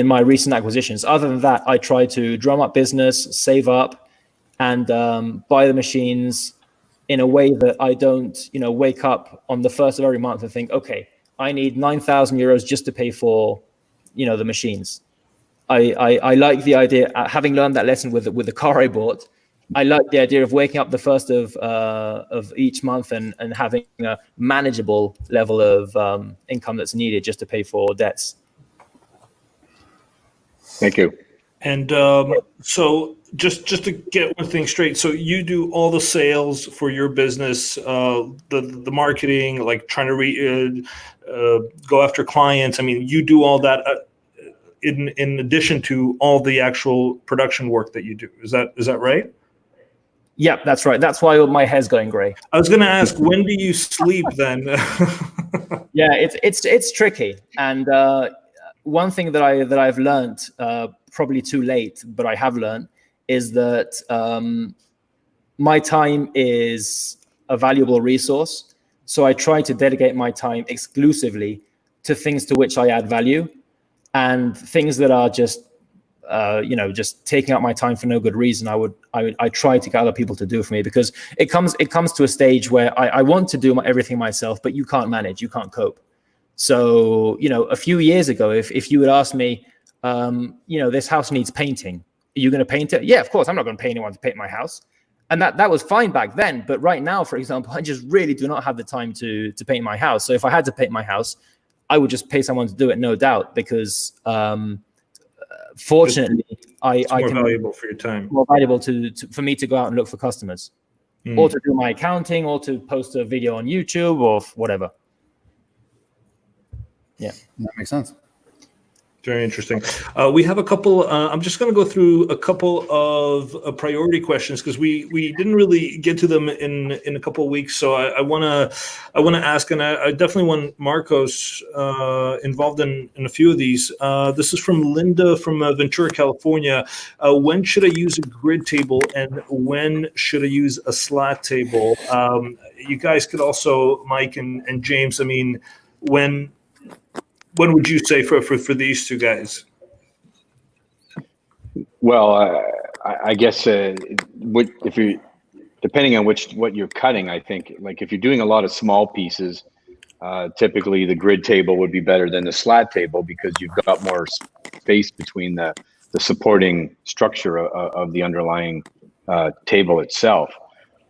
my recent acquisitions. Other than that, I try to drum up business, save up, and buy the machines in a way that I don't, wake up on the first of every month and think, okay, I need 9,000 euros just to pay for, the machines. I like the idea, having learned that lesson with the car I bought, I like the idea of waking up the first of each month and having a manageable level of income that's needed just to pay for debts. Thank you. And so just to get one thing straight, so you do all the sales for your business, the marketing, like trying to go after clients. I mean, you do all that in addition to all the actual production work that you do. Is that right? Yeah, that's right. That's why my hair's going gray. I was going to ask, when do you sleep then? Yeah, it's tricky. And one thing that I've learned, probably too late, but I have learned, is that my time is a valuable resource. So I try to dedicate my time exclusively to things to which I add value, and things that are just just taking up my time for no good reason. I try to get other people to do for me, because it comes to a stage where I want to do everything myself, but you can't manage, you can't cope. So, a few years ago, if you would ask me, this house needs painting, are you going to paint it? Yeah, of course. I'm not going to pay anyone to paint my house. And that was fine back then. But right now, for example, I just really do not have the time to paint my house. So if I had to paint my house, I would just pay someone to do it, no doubt, because fortunately, it's more valuable for your time. More valuable for me to go out and look for customers, or to do my accounting, or to post a video on YouTube, or whatever. Yeah, that makes sense. Very interesting. We have a couple. I'm just going to go through a couple of priority questions, because we didn't really get to them in a couple of weeks. So I want to ask, and I definitely want Marcos involved in a few of these. This is from Linda from Ventura, California. When should I use a grid table, and when should I use a slat table? You guys could also, Mike and James. I mean, when would you say for these two guys? Well, I guess if you, depending on what you're cutting, I think, like if you're doing a lot of small pieces, typically the grid table would be better than the slat table, because you've got more space between the supporting structure of the underlying table itself.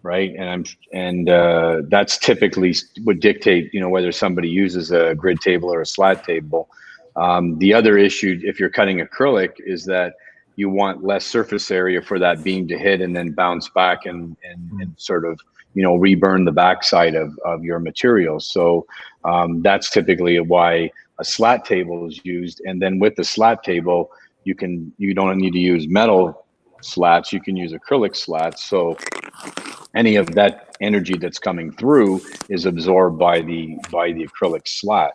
Right. And that's typically would dictate, whether somebody uses a grid table or a slat table. The other issue, if you're cutting acrylic, is that you want less surface area for that beam to hit and then bounce back and sort of, reburn the backside of your materials. So that's typically why a slat table is used. And then with the slat table, you don't need to use metal slats, you can use acrylic slats. So any of that energy that's coming through is absorbed by the acrylic slat.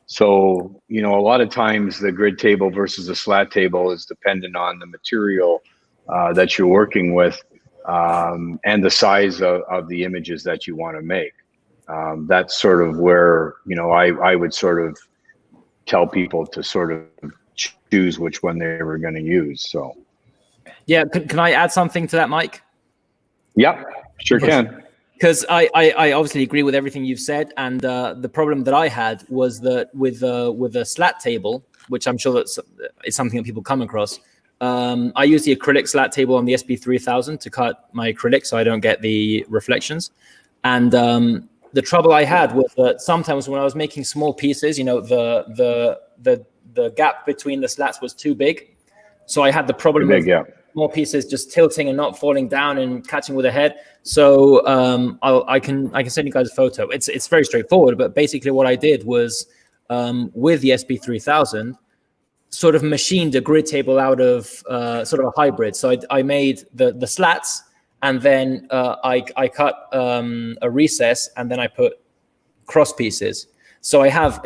So, a lot of times the grid table versus the slat table is dependent on the material that you're working with, and the size of the images that you want to make. That's sort of where, I would sort of tell people to sort of choose which one they were going to use. So. Yeah. Can I add something to that, Mike? Yep, sure can. Because I obviously agree with everything you've said, and the problem that I had was that with a slat table, which I'm sure that's something that people come across. I use the acrylic slat table on the SP3000 to cut my acrylic, so I don't get the reflections. And the trouble I had was that sometimes when I was making small pieces, the gap between the slats was too big, so I had the problem of more pieces just tilting and not falling down and catching with a head. So I can send you guys a photo. It's very straightforward, but basically what I did was with the SP3000, sort of machined a grid table out of sort of a hybrid. So I made the slats, and then I cut a recess, and then I put cross pieces. So I have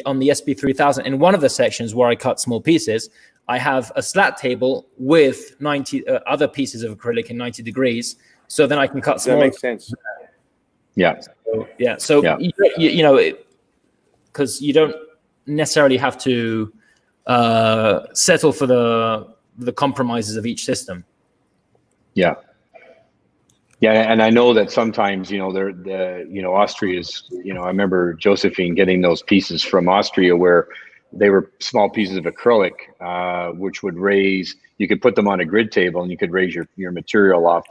on the SP3000, in one of the sections where I cut small pieces, I have a slat table with 90 other pieces of acrylic in 90 degrees. So then I can cut small. That makes sense. Yeah. So because you don't necessarily have to settle for the compromises of each system. Yeah, and I know that sometimes, Austria is, I remember Josephine getting those pieces from Austria where they were small pieces of acrylic, which would raise, you could put them on a grid table and you could raise your material off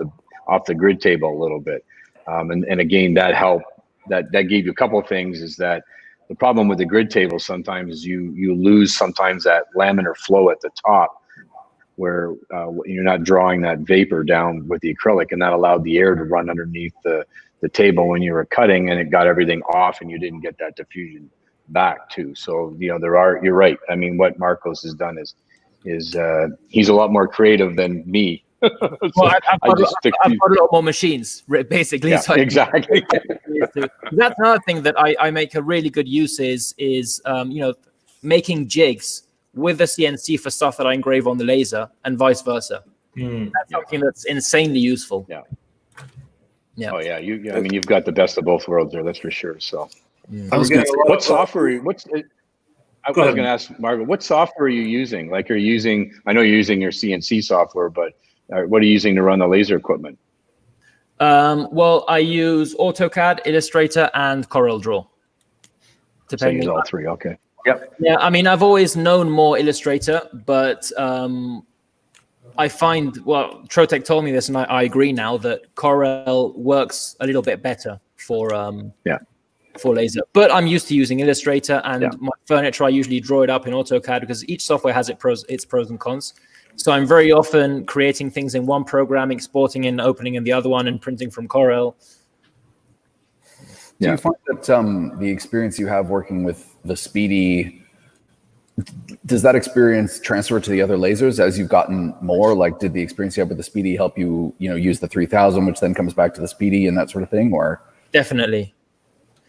the grid table a little bit. And again, that helped, that gave you a couple of things, is that the problem with the grid table sometimes is you lose sometimes that laminar flow at the top, where you're not drawing that vapor down with the acrylic, and that allowed the air to run underneath the table when you were cutting, and it got everything off and you didn't get that diffusion back too. So, you're right. I mean, what Marcos has done is he's a lot more creative than me. Well, I've got a lot more machines, basically. Yeah, so exactly. That's another thing that I make a really good use is making jigs with the CNC for stuff that I engrave on the laser, and vice versa. That's something that's insanely useful. Yeah. Yeah. Oh yeah. I mean, you've got the best of both worlds there. That's for sure. So. I was going to what software? I was going to ask Margaret, what software are you using? Like, I know you're using your CNC software, but what are you using to run the laser equipment? Well, I use AutoCAD, Illustrator, and CorelDRAW. Depending on all three, okay. Yep. Yeah, I mean, I've always known more Illustrator, but I find, well, Trotec told me this, and I agree now, that Corel works a little bit better for laser. But I'm used to using Illustrator, and my furniture, I usually draw it up in AutoCAD because each software has its pros and cons. So I'm very often creating things in one program, exporting and opening in the other one, and printing from Corel. Do you find that the experience you have working with the Speedy, does that experience transfer to the other lasers as you've gotten more? Like, did the experience you have with the Speedy help you, use the 3000, which then comes back to the Speedy and that sort of thing? Or definitely,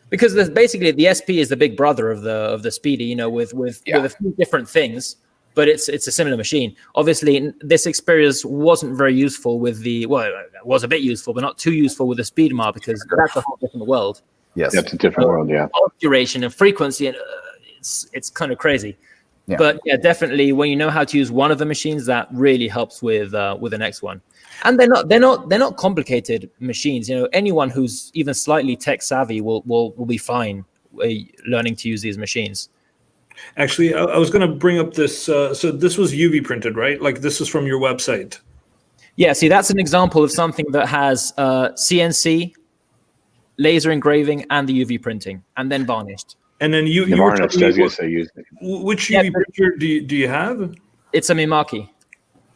because basically the SP is the big brother of the Speedy, with a few different things, but it's a similar machine. Obviously, this experience wasn't very useful with it was a bit useful, but not too useful with the Speedmar, because that's a whole different world. Yes, that's a different world. Yeah, duration and frequency, and it's kind of crazy. Yeah. But yeah, definitely when you know how to use one of the machines, that really helps with the next one. And they're not complicated machines. Anyone who's even slightly tech savvy will be fine learning to use these machines. Actually, I was going to bring up this. So this was UV printed, right? Like, this is from your website. Yeah. See, that's an example of something that has CNC, laser engraving, and the UV printing, and then varnished. And then you varnished, I was going to say, which UV printer do you have? It's a Mimaki.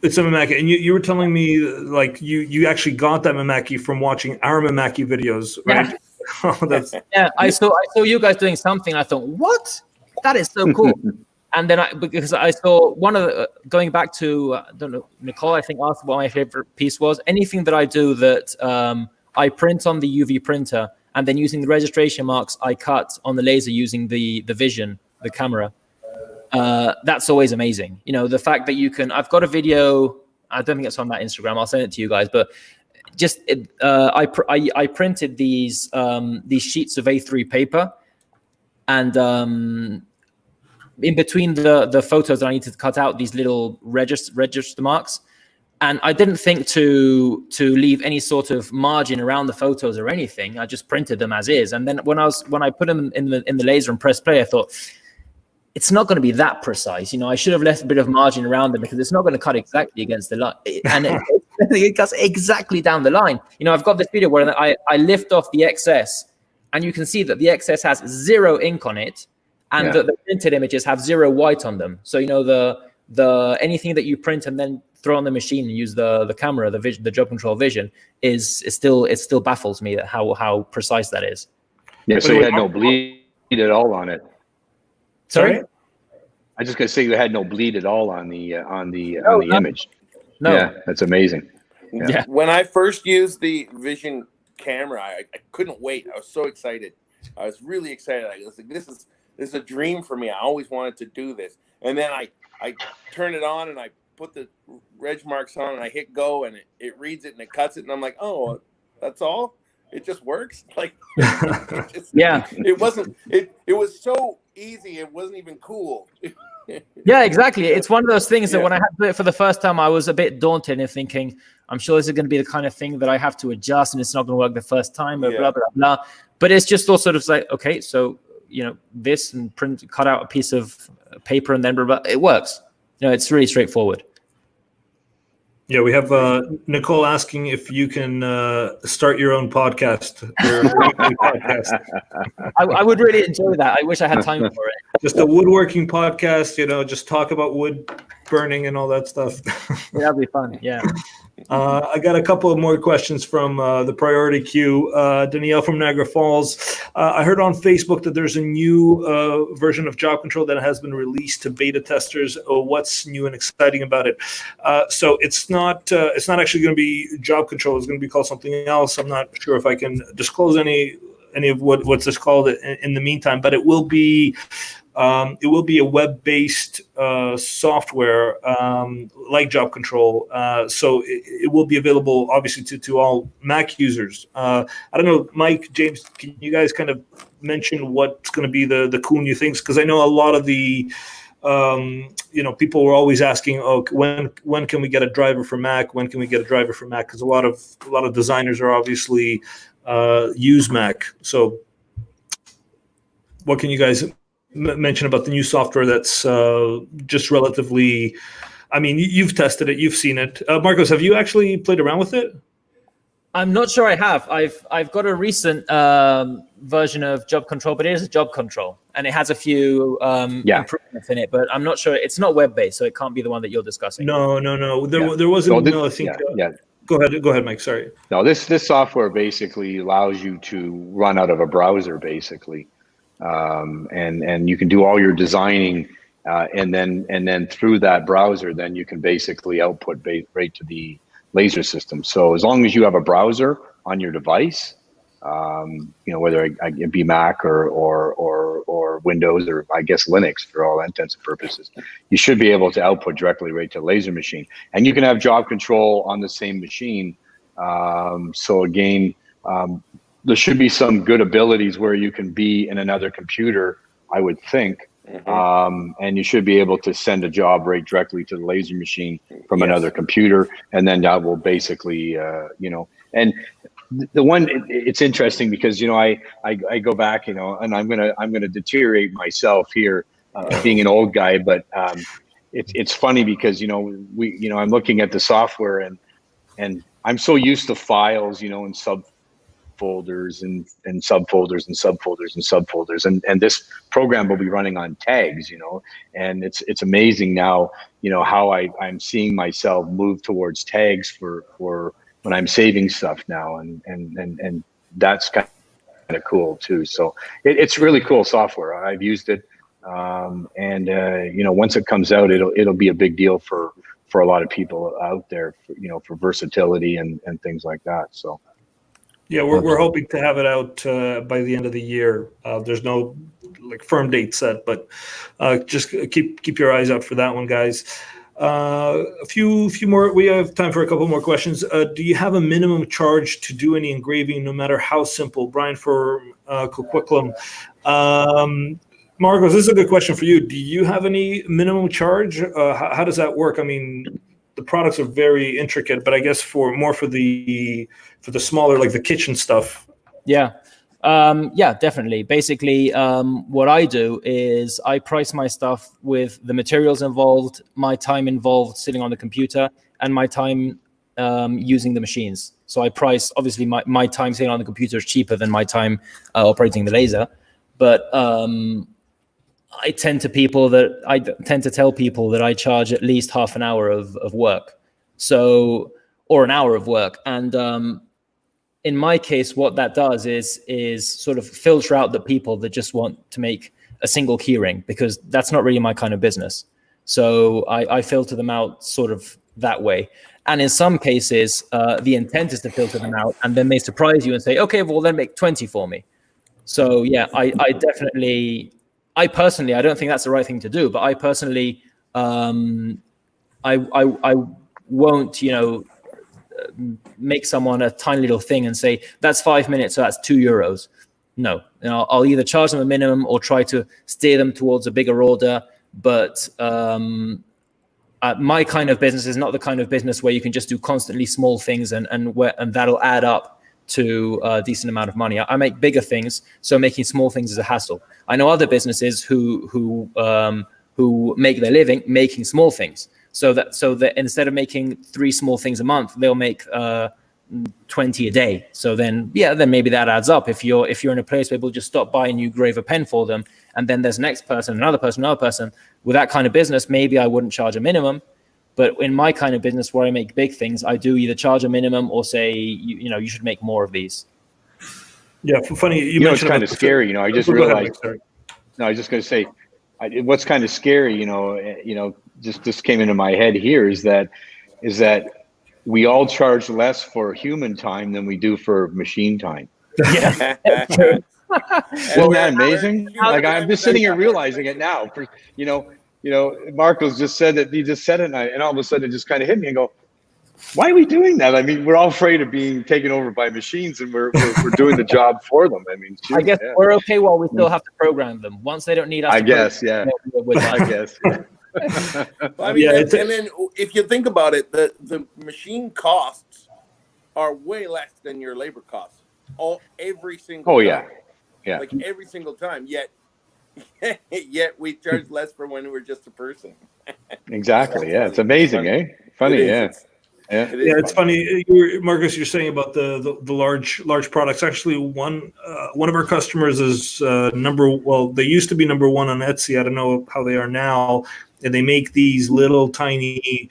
It's a Mimaki, and you were telling me like you actually got that Mimaki from watching our Mimaki videos, right? Yeah. Oh, that's I saw you guys doing something. I thought, what? That is so cool. And then because I saw one of the, going back to I don't know, Nicole, I think, asked what my favorite piece was. Anything that I do that I print on the UV printer, and then using the registration marks I cut on the laser using the vision, the camera. That's always amazing. The fact that you can, I've got a video, I don't think it's on that Instagram, I'll send it to you guys, but just, I printed these sheets of A3 paper, and in between the photos that I needed to cut out these little register marks, and I didn't think to leave any sort of margin around the photos or anything. I just printed them as is. And then when I put them in the laser and press play, I thought, it's not going to be that precise. I should have left a bit of margin around them, because it's not going to cut exactly against the line. And it cuts exactly down the line. I've got this video where I lift off the XS, and you can see that the XS has 0 ink on it, and the printed images have 0 white on them. So, the anything that you print and then throw on the machine and use the camera, the job control vision, it still baffles me at how precise that is. Yeah, so you had no bleed at all on it. Sorry? I just gonna say you had no bleed at all on the image. No. Yeah, that's amazing. Yeah. When I first used the Vision camera, I couldn't wait. I was so excited. I was really excited. I was like, this is a dream for me. I always wanted to do this. And then I turn it on and I put the reg marks on and I hit go, and it reads it and it cuts it, and I'm like, oh, that's all? It just works? Like, it wasn't. It was so easy. It wasn't even cool. Yeah, exactly. It's one of those things that when I had to do it for the first time, I was a bit daunted and thinking, I'm sure this is going to be the kind of thing that I have to adjust, and it's not going to work the first time, blah, blah, blah, blah. But it's just all sort of like, okay, so, this, and cut out a piece of paper, and then blah, blah, it works. It's really straightforward. Yeah, we have Nicole asking if you can start your own podcast. I would really enjoy that. I wish I had time for it. Just a woodworking podcast, just talk about wood burning and all that stuff. Yeah, that'd be fun. Yeah. I got a couple of more questions from the priority queue. Danielle from Niagara Falls. I heard on Facebook that there's a new version of Job Control that has been released to beta testers. What's new and exciting about it? So it's not actually going to be Job Control. It's going to be called something else. I'm not sure if I can disclose any of what's this called in the meantime, but it will be It will be a web-based software like Job Control. So it will be available, obviously, to all Mac users. I don't know, Mike, James, can you guys kind of mention what's going to be the cool new things? Because I know a lot of the people were always asking, oh, when can we get a driver for Mac? When can we get a driver for Mac? Because a lot of designers are obviously use Mac. So what can you guys mention about the new software that's just relatively, I mean, you've tested it, you've seen it. Marcos, have you actually played around with it? I'm not sure I have. I've got a recent version of Job Control, but it is a Job Control, and it has a few improvements in it. But I'm not sure. It's not web-based, so it can't be the one that you're discussing. No. There wasn't. I think. Go ahead, Mike. Sorry. No, this software basically allows you to run out of a browser, basically, and you can do all your designing, and then through that browser, then you can basically output right to the laser system. So as long as you have a browser on your device, whether it be Mac or Windows, or I guess Linux for all intents and purposes, you should be able to output directly right to the laser machine. And you can have Job Control on the same machine. So again, there should be some good abilities where you can be in another computer, I would think. And you should be able to send a job right directly to the laser machine from another computer, and then that will basically, and the one, it's interesting because I go back, and I'm gonna deteriorate myself here, being an old guy, but it's funny because I'm looking at the software and I'm so used to files, and subfolders and subfolders and subfolders and subfolders, and this program will be running on tags, and it's amazing now, how I'm seeing myself move towards tags for when I'm saving stuff now, and that's kind of cool too. So it's really cool software. I've used it, and once it comes out, it'll be a big deal for a lot of people out there, for versatility and things like that. So. Yeah, we're hoping to have it out by the end of the year. There's no firm date set, but just keep your eyes out for that one, guys. A few more. We have time for a couple more questions. Do you have a minimum charge to do any engraving, no matter how simple? Brian for Coquitlam. Marcos, this is a good question for you. Do you have any minimum charge? How does that work? I mean, the products are very intricate, but I guess for the smaller, like the kitchen stuff. Yeah, definitely. Basically, what I do is I price my stuff with the materials involved, my time involved sitting on the computer, and my time using the machines. So I price, obviously, my time sitting on the computer is cheaper than my time operating the laser, but I tend to tell people that I charge at least half an hour of work, or an hour of work. And in my case, what that does is sort of filter out the people that just want to make a single keyring, because that's not really my kind of business. So I filter them out sort of that way. And in some cases, the intent is to filter them out, and then they surprise you and say, okay, well, then make 20 for me. So yeah, I personally, I don't think that's the right thing to do, but I personally, I won't, make someone a tiny little thing and say, that's 5 minutes, so that's €2. No, I'll either charge them a minimum or try to steer them towards a bigger order. But my kind of business is not the kind of business where you can just do constantly small things and that'll add up to a decent amount of money. I make bigger things, so making small things is a hassle. I know other businesses who make their living making small things. So that instead of making 3 small things a month, they'll make 20 a day. So then maybe that adds up. If you're in a place where people just stop by and you grave a pen for them, and then there's next person, another person, with that kind of business, maybe I wouldn't charge a minimum. But in my kind of business where I make big things, I do either charge a minimum or say, you should make more of these. Yeah, funny. It's kind of scary. I just realized. No, I was just going to say, what's kind of scary, just came into my head here is that we all charge less for human time than we do for machine time. Yeah, Isn't that amazing? Like I'm just sitting here realizing it now. For Marcos just said that he just said it, and all of a sudden it just kind of hit me and go, why are we doing that? I mean, we're all afraid of being taken over by machines, and we're doing the job for them. I mean, shoot, I guess we're okay while we still have to program them. Once they don't need us, I guess, yeah. I guess. Yeah. I mean, and then if you think about it, the machine costs are way less than your labor costs. Every single time. Yeah. Like every single time. Yet we charge less for when we're just a person. Exactly. Yeah, it's amazing, Funny, yeah. It's funny. Marcus, you're saying about the large products. Actually, one of our customers is they used to be number one on Etsy. I don't know how they are now. And they make these little tiny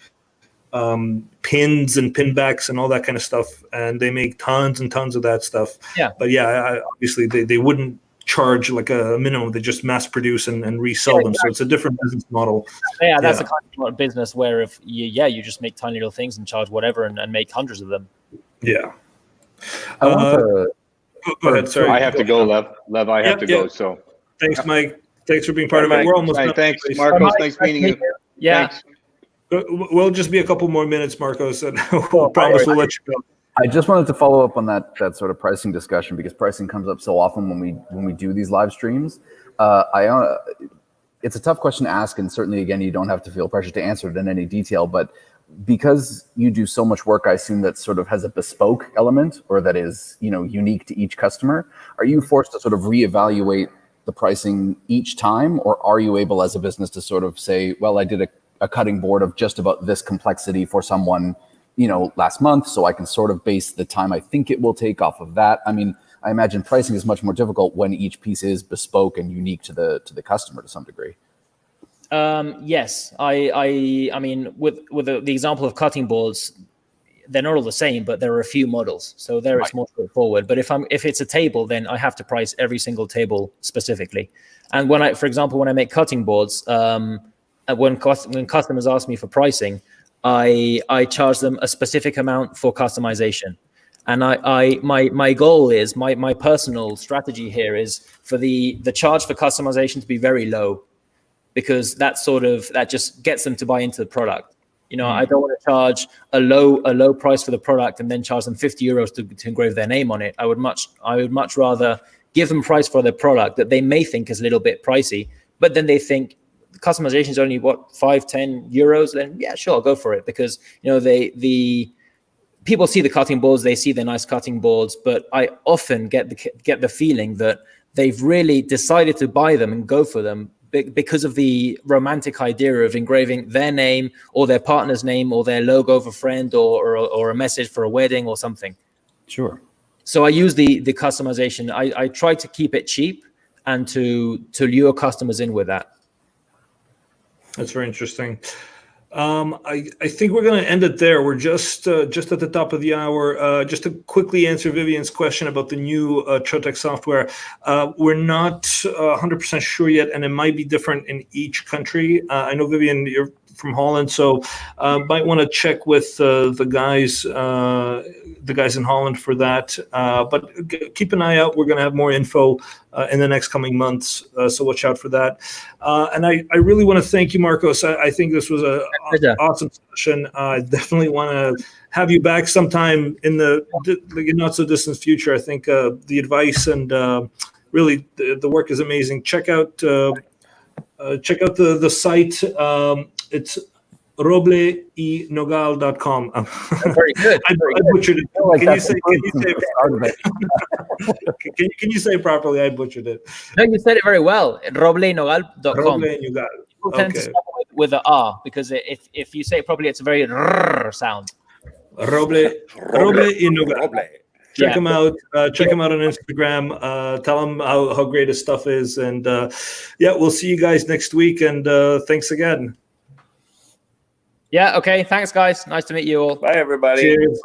pins and pin backs and all that kind of stuff. And they make tons and tons of that stuff. Yeah. But obviously they wouldn't charge like a minimum. They just mass produce and resell them. So it's a different business model. Yeah, that's a kind of business where if you just make tiny little things and charge whatever and make hundreds of them. Yeah. I want to go ahead. Sorry. I have to go, Lev. I have to go. So thanks, Mike. Thanks for being part of it. We're almost done. Thanks, Marcos. Thanks meeting you. Yeah. Thanks. We'll just be a couple more minutes, Marcos, and we'll promise we'll let you go. I just wanted to follow up on that sort of pricing discussion, because pricing comes up so often when we do these live streams. It's a tough question to ask, and certainly, again, you don't have to feel pressure to answer it in any detail. But because you do so much work, I assume that sort of has a bespoke element, or that is unique to each customer. Are you forced to sort of reevaluate the pricing each time, or are you able as a business to sort of say, well, I did a cutting board of just about this complexity for someone last month, so I can sort of base the time I think it will take off of that? I mean, I imagine pricing is much more difficult when each piece is bespoke and unique to the customer to some degree. Yes, I mean, with the example of cutting boards, they're not all the same, but there are a few models, so there it's more straightforward. But if it's a table, then I have to price every single table specifically. And for example, when I make cutting boards, when customers ask me for pricing, I charge them a specific amount for customization. And my goal is, my personal strategy here is for the charge for customization to be very low, because that just gets them to buy into the product. I don't want to charge a low price for the product and then charge them 50 euros to engrave their name on it. I would much rather give them price for their product that they may think is a little bit pricey, but then they think customization is only 5-10 euros. Then yeah, sure, I'll go for it, because the people see the cutting boards, they see the nice cutting boards, but I often get the feeling that they've really decided to buy them and go for them because of the romantic idea of engraving their name or their partner's name or their logo of a friend or a message for a wedding or something. Sure. So I use the customization. I try to keep it cheap and to lure customers in with that. That's very interesting. I think we're going to end it there. We're just at the top of the hour. Just to quickly answer Vivian's question about the new Trotec software, we're not 100% sure yet, and it might be different in each country. I know, Vivian, you're from Holland, so might want to check with the guys in Holland for that. But keep an eye out. We're going to have more info in the next coming months, so watch out for that. And I really want to thank you, Marcos. I think this was an awesome session. I definitely want to have you back sometime in the not so distant future. I think the advice and really the work is amazing. Check out the site. It's roblenogal.com. Very good. I butchered it. Can you say it properly? I butchered it. No, you said it very well. Roblenogal.com. Roble Nogal. People tend to start with the R, because if you say it properly, it's a very R sound. Roble Nogal. Check him out. Check him out on Instagram. Tell him how great his stuff is. And we'll see you guys next week. And thanks again. Yeah, okay. Thanks, guys. Nice to meet you all. Bye, everybody. Cheers.